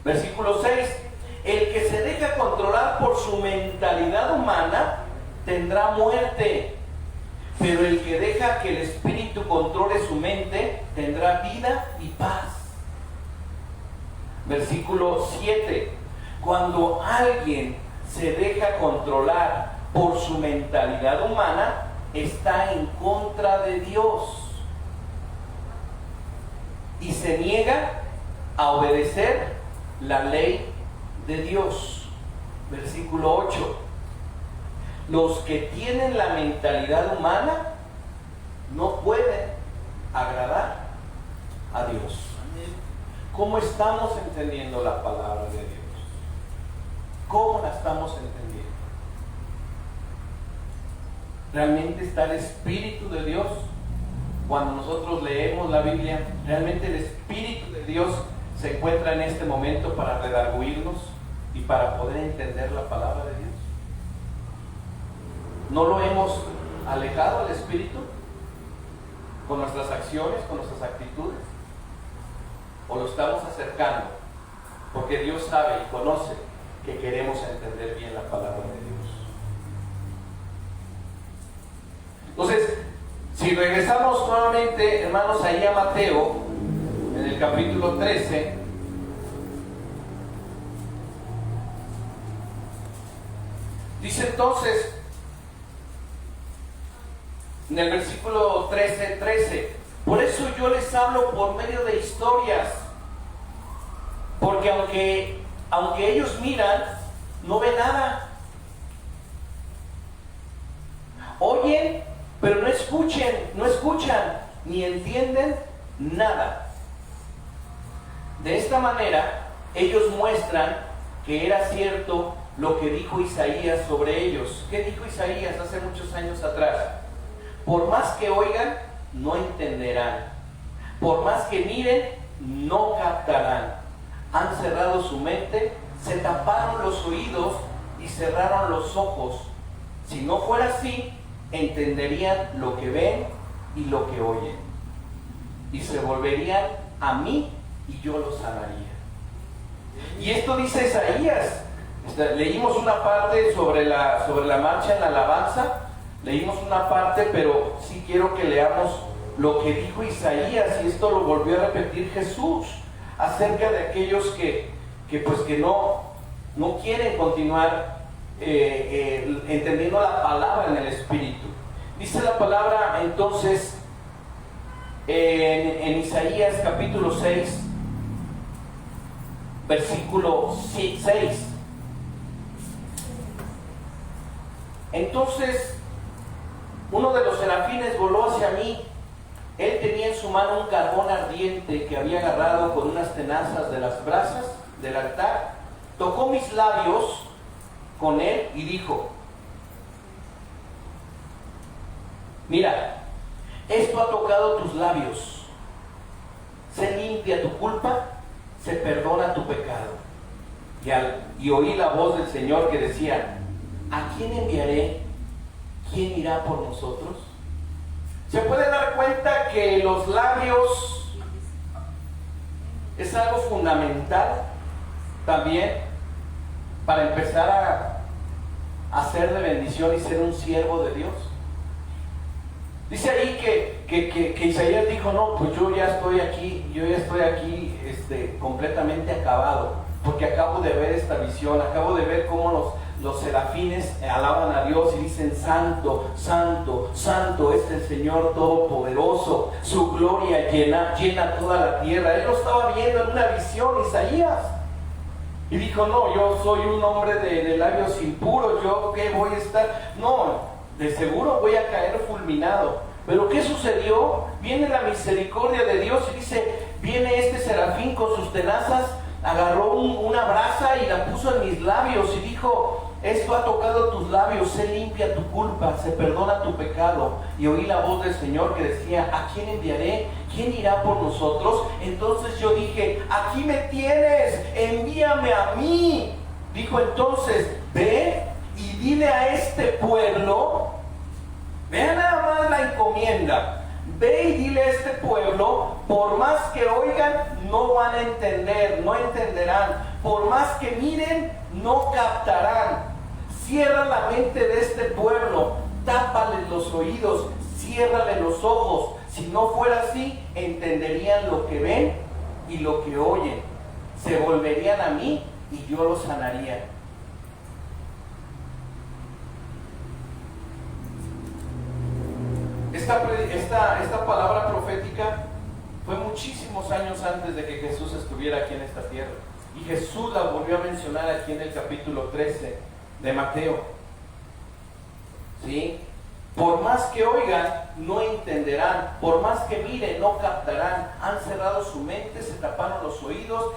Versículo 6. El que se deja controlar por su mentalidad humana tendrá muerte, pero el que deja que el Espíritu controle su mente tendrá vida y paz. Versículo 7. Cuando alguien se deja controlar por su mentalidad humana, está en contra de Dios y se niega a obedecer la ley de Dios. Versículo 8. Los que tienen la mentalidad humana no pueden agradar a Dios. ¿Cómo estamos entendiendo la palabra de Dios? ¿Cómo la estamos entendiendo? ¿Realmente está el Espíritu de Dios? Cuando nosotros leemos la Biblia, ¿realmente el Espíritu de Dios se encuentra en este momento para redarguirnos y para poder entender la palabra de Dios? ¿No lo hemos alejado al Espíritu? ¿Con nuestras acciones, con nuestras actitudes? ¿O lo estamos acercando? Porque Dios sabe y conoce que queremos entender bien la palabra de Dios. Entonces, si regresamos nuevamente, hermanos, ahí a Mateo, en el capítulo 13, dice entonces, en el versículo 13, por eso yo les hablo por medio de historias, porque aunque ellos miran, no ven nada. Oyen, pero no escuchan, ni entienden nada. De esta manera, ellos muestran que era cierto lo que dijo Isaías sobre ellos. ¿Qué dijo Isaías hace muchos años atrás? Por más que oigan, no entenderán. Por más que miren, no captarán. Han cerrado su mente, se taparon los oídos y cerraron los ojos. Si no fuera así, entenderían lo que ven y lo que oyen, y se volverían a mí y yo los sanaría. Y esto dice Isaías. Leímos una parte sobre la marcha en la alabanza, leímos una parte, pero sí quiero que leamos lo que dijo Isaías, y esto lo volvió a repetir Jesús acerca de aquellos que no quieren continuar entendiendo la palabra en el Espíritu. Dice la palabra entonces en Isaías capítulo 6, versículo 6. Entonces uno de los serafines voló hacia mí. Él tenía en su mano un carbón ardiente que había agarrado con unas tenazas de las brasas del altar. Tocó mis labios con él y dijo: mira, esto ha tocado tus labios. Se limpia tu culpa, se perdona tu pecado. Y oí la voz del Señor que decía: ¿a quién enviaré? ¿Quién irá por nosotros? Se puede dar cuenta que los labios es algo fundamental también para empezar a ser de bendición y ser un siervo de Dios. Dice ahí que Isaías dijo: no, pues yo ya estoy aquí completamente acabado, porque acabo de ver esta visión, acabo de ver cómo los serafines alaban a Dios y dicen: santo, santo, santo es el Señor Todopoderoso, su gloria llena toda la tierra. Él lo estaba viendo en una visión, Isaías, y dijo: no, yo soy un hombre de labios impuros, yo qué voy a estar, no, de seguro voy a caer fulminado. Pero ¿qué sucedió? Viene la misericordia de Dios y dice: viene este serafín con sus tenazas, agarró una brasa y la puso en mis labios y dijo: esto ha tocado tus labios, se limpia tu culpa, se perdona tu pecado. Y oí la voz del Señor que decía: ¿a quién enviaré? ¿Quién irá por nosotros? Entonces yo dije: aquí me tienes, envíame a mí. Dijo entonces: ve y dile a este pueblo, vean nada más la encomienda, ve y dile a este pueblo, por más que oigan, no van a entender, no entenderán, por más que miren, no captarán. Cierra la mente de este pueblo, tápale los oídos, ciérrale los ojos. Si no fuera así, entenderían lo que ven y lo que oyen, se volverían a mí y yo los sanaría. Esta palabra profética fue muchísimos años antes de que Jesús estuviera aquí en esta tierra, y Jesús la volvió a mencionar aquí en el capítulo 13 de Mateo. ¿Sí? Por más que oigan, no entenderán, por más que miren, no captarán. Han cerrado su mente, se taparon los oídos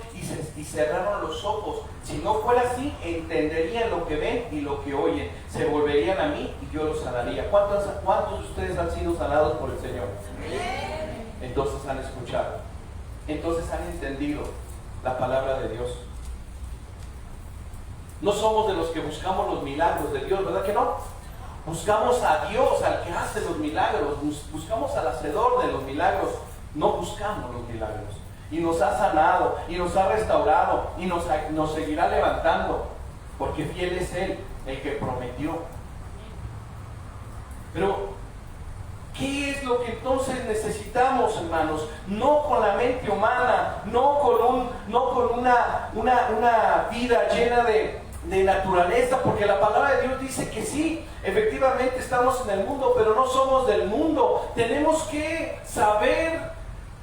y cerraron los ojos. Si no fuera así, entenderían lo que ven y lo que oyen, se volverían a mí y yo los sanaría. ¿Cuántos de ustedes han sido sanados por el Señor? Entonces han escuchado, entonces han entendido la palabra de Dios. No somos de los que buscamos los milagros de Dios, ¿verdad que no? Buscamos a Dios, al que hace los milagros, buscamos al hacedor de los milagros, no buscamos los milagros. Y nos ha sanado, y nos ha restaurado, y nos seguirá levantando, porque fiel es Él, el que prometió. Pero, ¿qué es lo que entonces necesitamos, hermanos? No con la mente humana, no con una vida llena de naturaleza, porque la palabra de Dios dice que sí, efectivamente estamos en el mundo, pero no somos del mundo. Tenemos que saber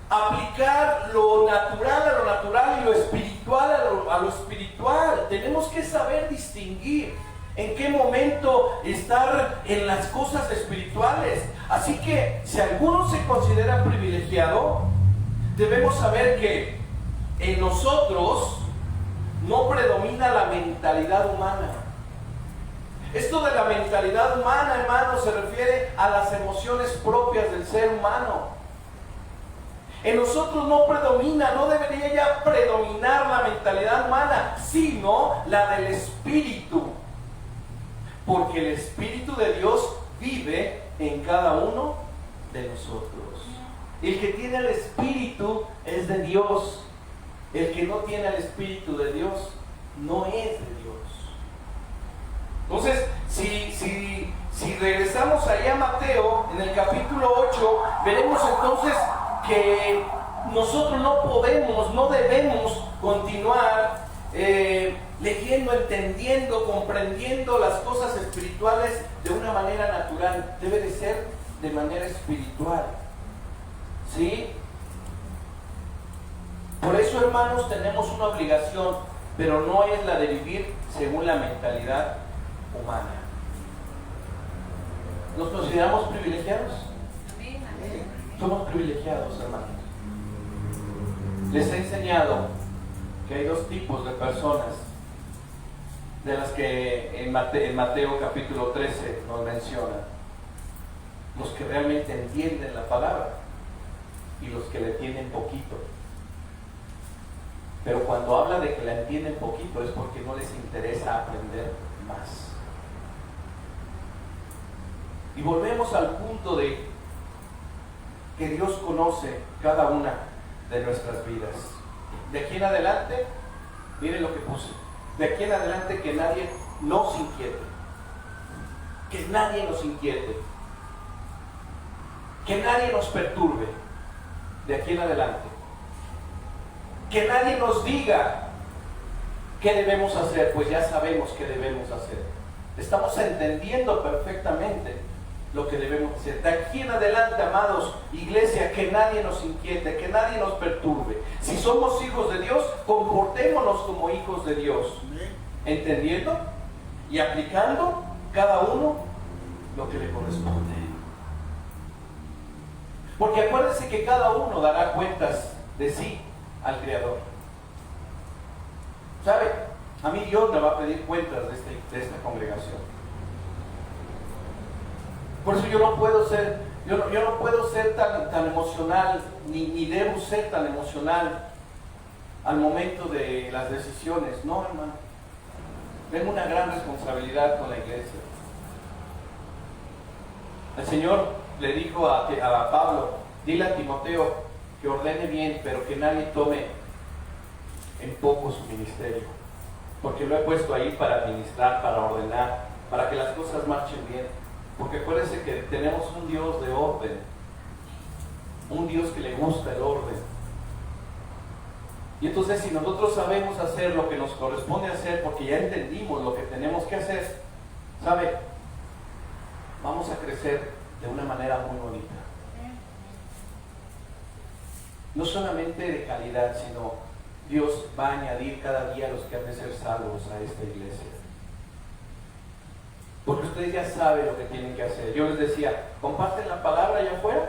aplicar lo natural a lo natural y lo espiritual a lo espiritual. Tenemos que saber distinguir en qué momento estar en las cosas espirituales. Así que si alguno se considera privilegiado, debemos saber que en nosotros no predomina la mentalidad humana. Esto de la mentalidad humana, hermano, se refiere a las emociones propias del ser humano. En nosotros no predomina, no debería ya predominar la mentalidad humana, sino la del Espíritu. Porque el Espíritu de Dios vive en cada uno de nosotros. El que tiene el Espíritu es de Dios. El que no tiene el Espíritu de Dios no es de Dios. Entonces, si regresamos ahí a Mateo, en el capítulo 8, veremos entonces que nosotros no debemos continuar leyendo, entendiendo, comprendiendo las cosas espirituales de una manera natural. Debe de ser de manera espiritual, ¿sí? Por eso, hermanos, tenemos una obligación, pero no es la de vivir según la mentalidad humana. ¿Nos consideramos privilegiados? Somos privilegiados, hermanos. Les he enseñado que hay dos tipos de personas, de las que en Mateo capítulo 13 nos menciona: los que realmente entienden la palabra y los que le tienen poquito. Pero cuando habla de que la entienden poquito es porque no les interesa aprender más. Y volvemos al punto de que Dios conoce cada una de nuestras vidas. De aquí en adelante, miren lo que puse. De aquí en adelante que nadie nos inquiete. Que nadie nos inquiete. Que nadie nos perturbe. De aquí en adelante. Que nadie nos diga qué debemos hacer, pues ya sabemos qué debemos hacer. Estamos entendiendo perfectamente lo que debemos hacer. De aquí en adelante, amados, iglesia, que nadie nos inquiete, que nadie nos perturbe. Si somos hijos de Dios, comportémonos como hijos de Dios, entendiendo y aplicando cada uno lo que le corresponde. Porque acuérdense que cada uno dará cuentas de sí al Creador. ¿Sabe? A mí Dios me va a pedir cuentas de esta congregación. Por eso yo no puedo ser tan emocional, ni debo ser tan emocional al momento de las decisiones. No, hermano. Tengo una gran responsabilidad con la iglesia. El Señor le dijo a Pablo: dile a Timoteo que ordene bien, pero que nadie tome en poco su ministerio, porque lo he puesto ahí para administrar, para ordenar, para que las cosas marchen bien. Porque acuérdense que tenemos un Dios de orden, un Dios que le gusta el orden. Y entonces, si nosotros sabemos hacer lo que nos corresponde hacer, porque ya entendimos lo que tenemos que hacer, ¿sabe? Vamos a crecer de una manera muy bonita. No solamente de calidad, sino Dios va a añadir cada día a los que han de ser salvos a esta iglesia. Porque ustedes ya saben lo que tienen que hacer. Yo les decía, comparten la palabra allá afuera.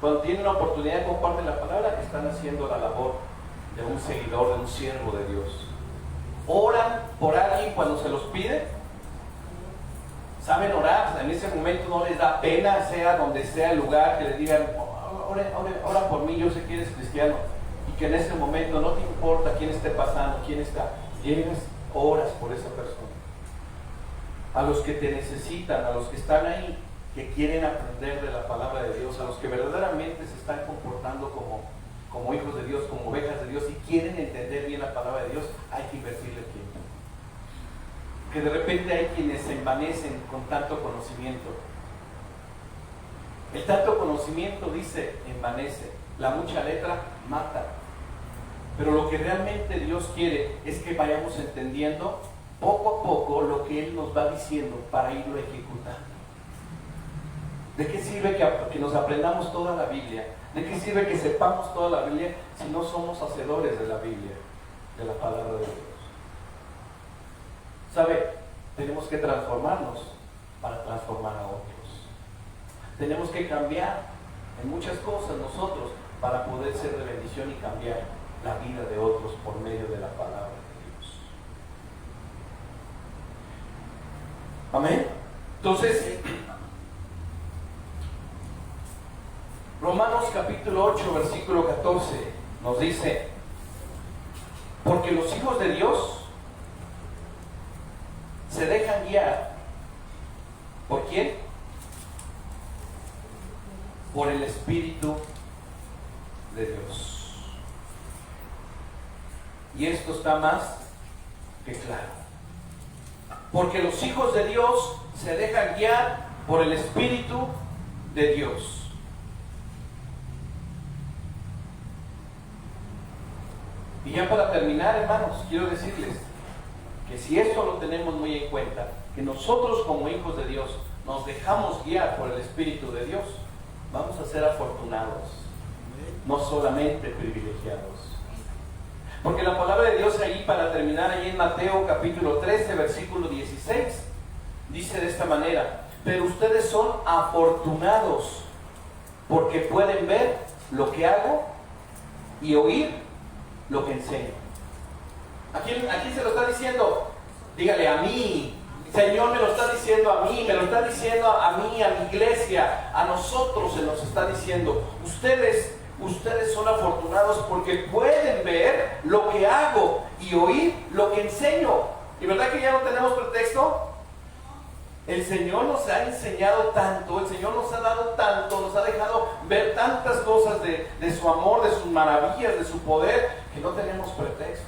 Cuando tienen la oportunidad, comparten la palabra, que están haciendo la labor de un seguidor, de un siervo de Dios. Oran por alguien cuando se los pide. Saben orar, en ese momento no les da pena, sea donde sea el lugar, que les digan: ora por mí, yo sé que eres cristiano. Y que en ese momento no te importa quién esté pasando, quién está. Llegas, oras por esa persona. a los que te necesitan, a los que están ahí, que quieren aprender de la palabra de Dios, a los que verdaderamente se están comportando como hijos de Dios, como ovejas de Dios y quieren entender bien la palabra de Dios, hay que invertirle tiempo. Que de repente hay quienes se envanecen con tanto conocimiento. El tanto conocimiento, dice, envanece. La mucha letra mata. Pero lo que realmente Dios quiere es que vayamos entendiendo poco a poco lo que Él nos va diciendo para irlo ejecutando. ¿De qué sirve que nos aprendamos toda la Biblia? ¿De qué sirve que sepamos toda la Biblia si no somos hacedores de la Biblia, de la palabra de Dios? ¿Sabe? Tenemos que transformarnos para transformar a otros. Tenemos que cambiar en muchas cosas nosotros para poder ser de bendición y cambiar la vida de otros por medio de la palabra de Dios. Amén. Entonces, Romanos capítulo 8, versículo 14 nos dice: porque los hijos de Dios se dejan guiar. ¿Por quién? Por el Espíritu de Dios. Y esto está más que claro. Porque los hijos de Dios se dejan guiar por el Espíritu de Dios. Y ya para terminar, hermanos, quiero decirles que si esto lo tenemos muy en cuenta, que nosotros como hijos de Dios nos dejamos guiar por el Espíritu de Dios, vamos a ser afortunados, no solamente privilegiados. Porque la palabra de Dios ahí, para terminar, ahí en Mateo capítulo 13, versículo 16, dice de esta manera: pero ustedes son afortunados porque pueden ver lo que hago y oír lo que enseño. ¿A quién se lo está diciendo? Dígale: a mí. Señor, me lo está diciendo a mí, me lo está diciendo a mí, a mi iglesia, a nosotros se nos está diciendo: ustedes son afortunados porque pueden ver lo que hago y oír lo que enseño. ¿Y verdad que ya no tenemos pretexto? El Señor nos ha enseñado tanto, el Señor nos ha dado tanto, nos ha dejado ver tantas cosas de su amor, de sus maravillas, de su poder, que no tenemos pretexto.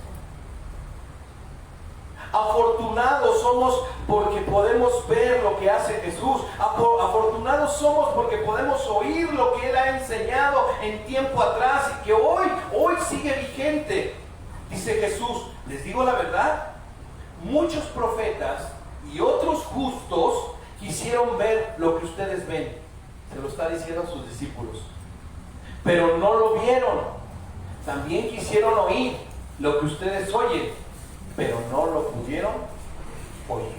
Afortunados somos porque podemos ver lo que hace Jesús. Afortunados somos porque podemos oír lo que Él ha enseñado en tiempo atrás y que hoy sigue vigente. Dice Jesús: les digo la verdad, muchos profetas y otros justos quisieron ver lo que ustedes ven. Se lo está diciendo a sus discípulos. Pero no lo vieron. También quisieron oír lo que ustedes oyen, pero no lo pudieron oír.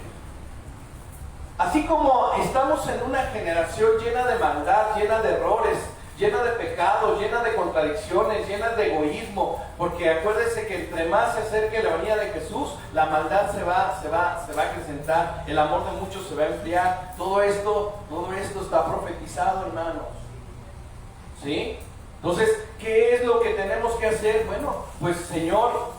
Así como estamos en una generación llena de maldad, llena de errores, llena de pecados, llena de contradicciones, llena de egoísmo, porque acuérdense que entre más se acerque la venida de Jesús, la maldad se va a acrecentar, el amor de muchos se va a enfriar. Todo esto está profetizado, hermanos. ¿Sí? Entonces, ¿qué es lo que tenemos que hacer? Bueno, pues Señor,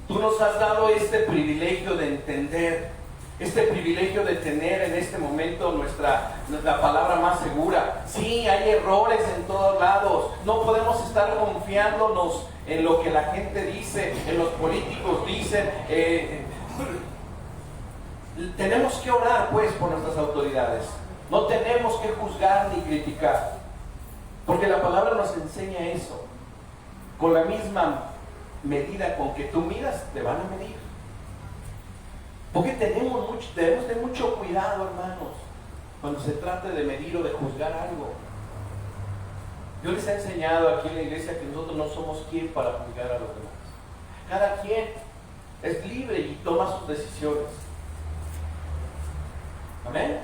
Tú nos has dado este privilegio de entender, este privilegio de tener en este momento nuestra palabra más segura. Sí, hay errores en todos lados. No podemos estar confiándonos en lo que la gente dice, en los políticos dicen. Tenemos que orar pues por nuestras autoridades. No tenemos que juzgar ni criticar, porque la palabra nos enseña eso. Con la misma medida con que tú miras, te van a medir. Porque debemos tener mucho cuidado, hermanos, cuando se trate de medir o de juzgar algo. Yo les he enseñado aquí en la iglesia que nosotros no somos quien para juzgar a los demás. Cada quien es libre y toma sus decisiones. Amén.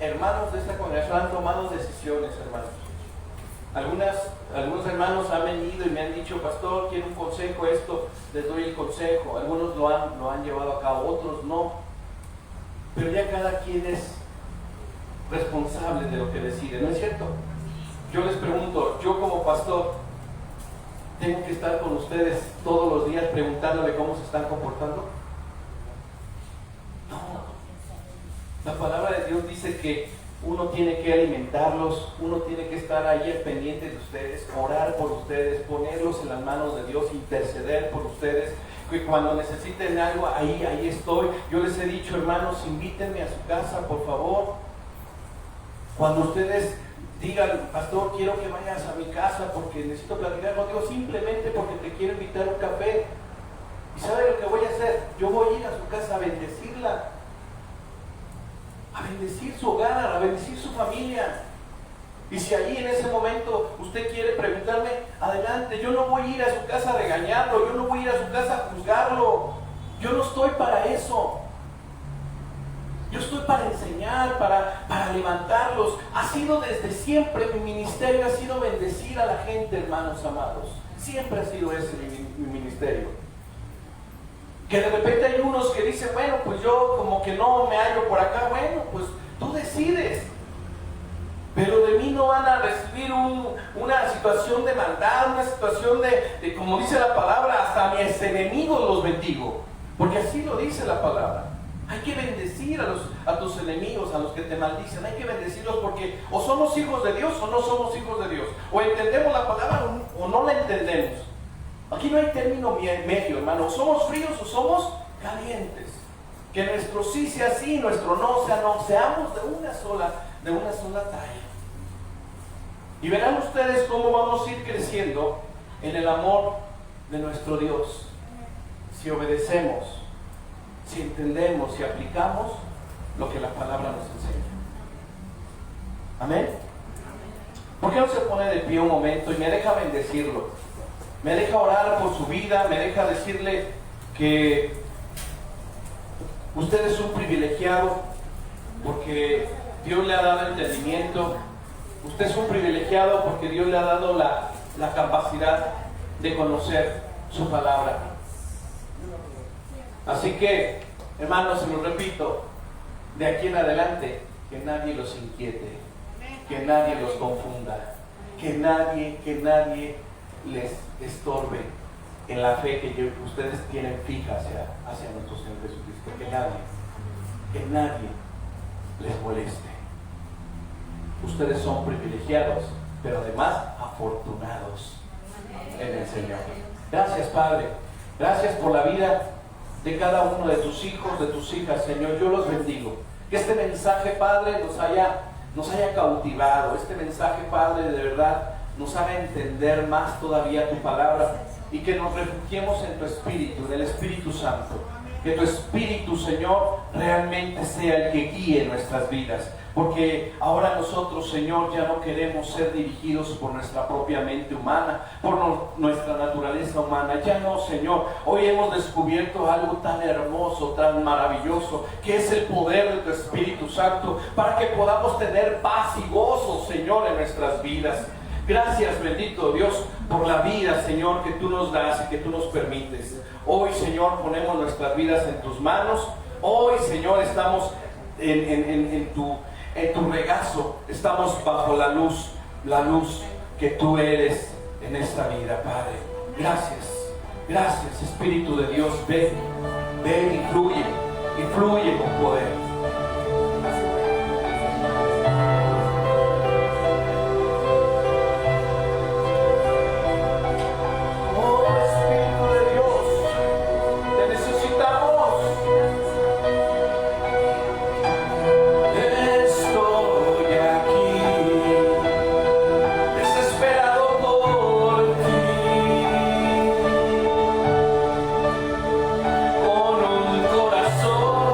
Hermanos de esta congregación han tomado decisiones, hermanos. Algunos hermanos han venido y me han dicho: pastor, quiero un consejo, esto, les doy el consejo. Algunos lo han llevado a cabo, otros no. Pero ya cada quien es responsable de lo que decide, ¿no es cierto? Yo les pregunto, yo como pastor, ¿tengo que estar con ustedes todos los días preguntándole cómo se están comportando? La palabra de Dios dice que uno tiene que alimentarlos, uno tiene que estar ahí al pendiente de ustedes, orar por ustedes, ponerlos en las manos de Dios, interceder por ustedes, que cuando necesiten algo, ahí estoy. Yo les he dicho, hermanos, invítenme a su casa, por favor. Cuando ustedes digan, pastor, quiero que vayas a mi casa porque necesito platicar contigo, simplemente porque te quiero invitar a un café. ¿Y sabe lo que voy a hacer? Yo voy a ir a su casa a bendecirla, a bendecir su hogar, a bendecir su familia. Y si allí en ese momento usted quiere preguntarme, adelante. Yo no voy a ir a su casa a regañarlo, yo no voy a ir a su casa a juzgarlo. Yo no estoy para eso. Yo estoy para enseñar, para levantarlos. Ha sido desde siempre, mi ministerio ha sido bendecir a la gente, hermanos amados. Siempre ha sido ese mi ministerio. Que de repente hay unos que dicen, bueno, pues yo como que no me hallo por acá. Bueno, pues tú decides. Pero de mí no van a recibir una situación de maldad, una situación de, como dice la palabra, hasta mis enemigos los bendigo. Porque así lo dice la palabra. Hay que bendecir a tus enemigos, a los que te maldicen. Hay que bendecirlos porque o somos hijos de Dios o no somos hijos de Dios. O entendemos la palabra o no la entendemos. Aquí no hay término medio, hermano. O somos fríos o somos calientes. Que nuestro sí sea sí, nuestro no sea no. Seamos de una sola talla. Y verán ustedes cómo vamos a ir creciendo en el amor de nuestro Dios. Si obedecemos, si entendemos, si aplicamos lo que la palabra nos enseña. Amén. ¿Por qué no se pone de pie un momento y me deja bendecirlo? Me deja orar por su vida, me deja decirle que usted es un privilegiado porque Dios le ha dado entendimiento. Usted es un privilegiado porque Dios le ha dado la capacidad de conocer su palabra. Así que, hermanos, se lo repito, de aquí en adelante, que nadie los inquiete, que nadie los confunda, que nadie les estorbe en la fe que ustedes tienen fija hacia nuestro Señor Jesucristo. Que nadie les moleste. Ustedes son privilegiados, pero además afortunados en el Señor. Gracias, Padre. Gracias por la vida de cada uno de tus hijos, de tus hijas, Señor. Yo los bendigo. Que este mensaje, Padre, nos haya cautivado. Este mensaje, Padre, de verdad nos haga entender más todavía tu palabra y que nos refugiemos en tu Espíritu, en el Espíritu Santo. Que tu Espíritu, Señor, realmente sea el que guíe nuestras vidas. Porque ahora nosotros, Señor, ya no queremos ser dirigidos por nuestra propia mente humana, por nuestra naturaleza humana. Ya no, Señor. Hoy hemos descubierto algo tan hermoso, tan maravilloso, que es el poder de tu Espíritu Santo, para que podamos tener paz y gozo, Señor, en nuestras vidas. Gracias, bendito Dios, por la vida, Señor, que tú nos das y que tú nos permites. Hoy, Señor, ponemos nuestras vidas en tus manos. Hoy, Señor, estamos en tu regazo, estamos bajo la luz que tú eres en esta vida, Padre. Gracias, Espíritu de Dios. Ven y fluye con poder. Con un corazón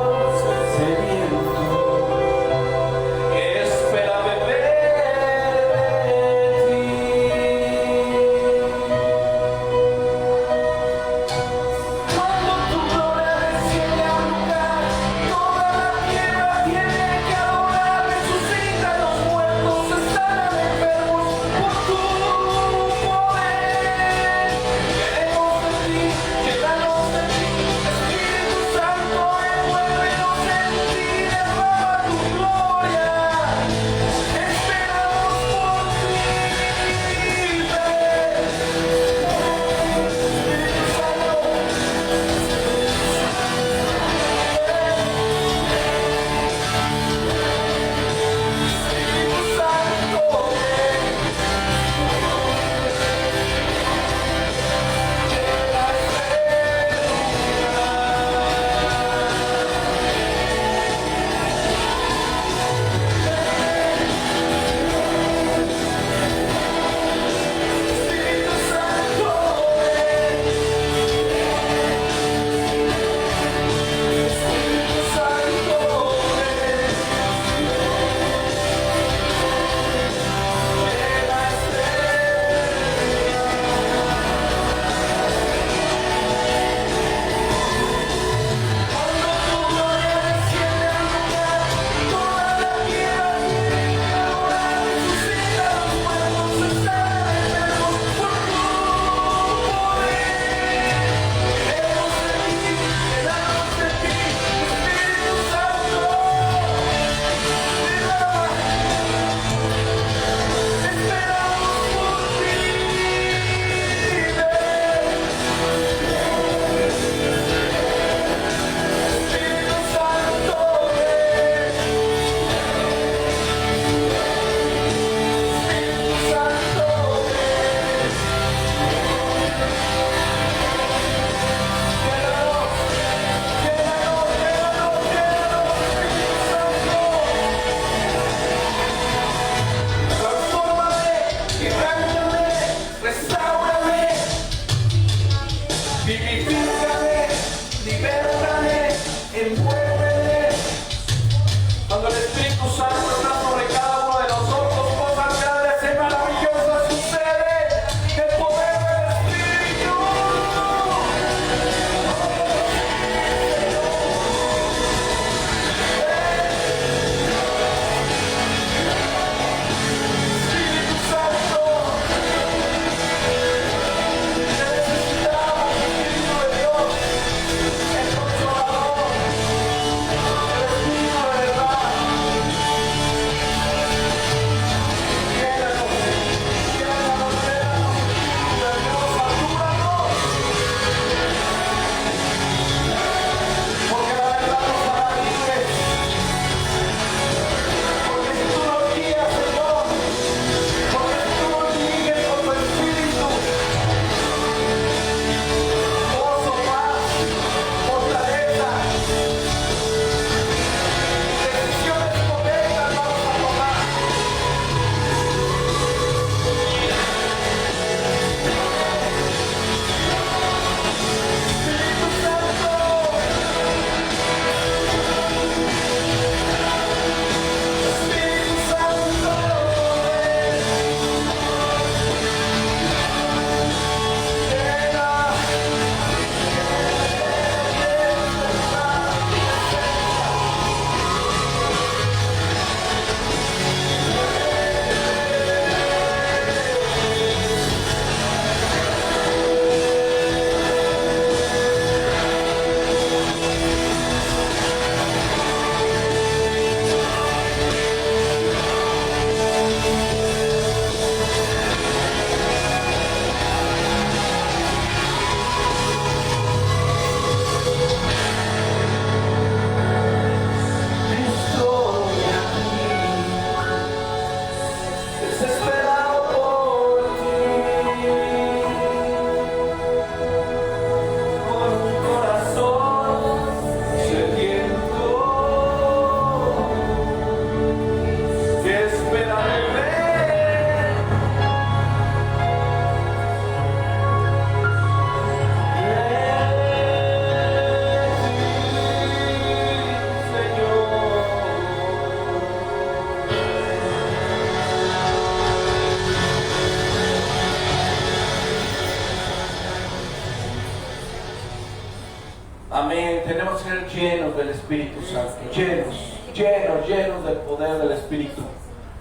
ser llenos del Espíritu Santo, llenos del poder del Espíritu,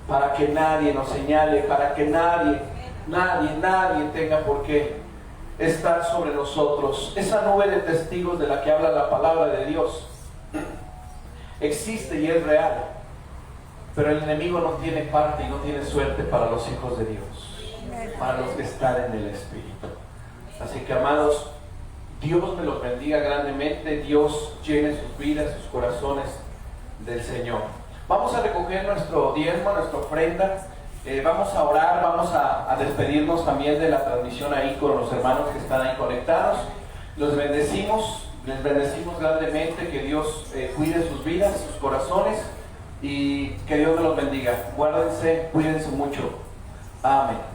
para que nadie nos señale, para que nadie tenga por qué estar sobre nosotros. Esa nube de testigos de la que habla la palabra de Dios existe y es real, pero el enemigo no tiene parte y no tiene suerte para los hijos de Dios, para los que están en el Espíritu. Así que, amados, Dios me los bendiga grandemente. Dios llene sus vidas, sus corazones del Señor. Vamos a recoger nuestro diezmo, nuestra ofrenda. Vamos a orar, vamos a despedirnos también de la transmisión ahí con los hermanos que están ahí conectados. Los bendecimos, les bendecimos grandemente. Que Dios cuide sus vidas, sus corazones, y que Dios me los bendiga. Guárdense, cuídense mucho. Amén.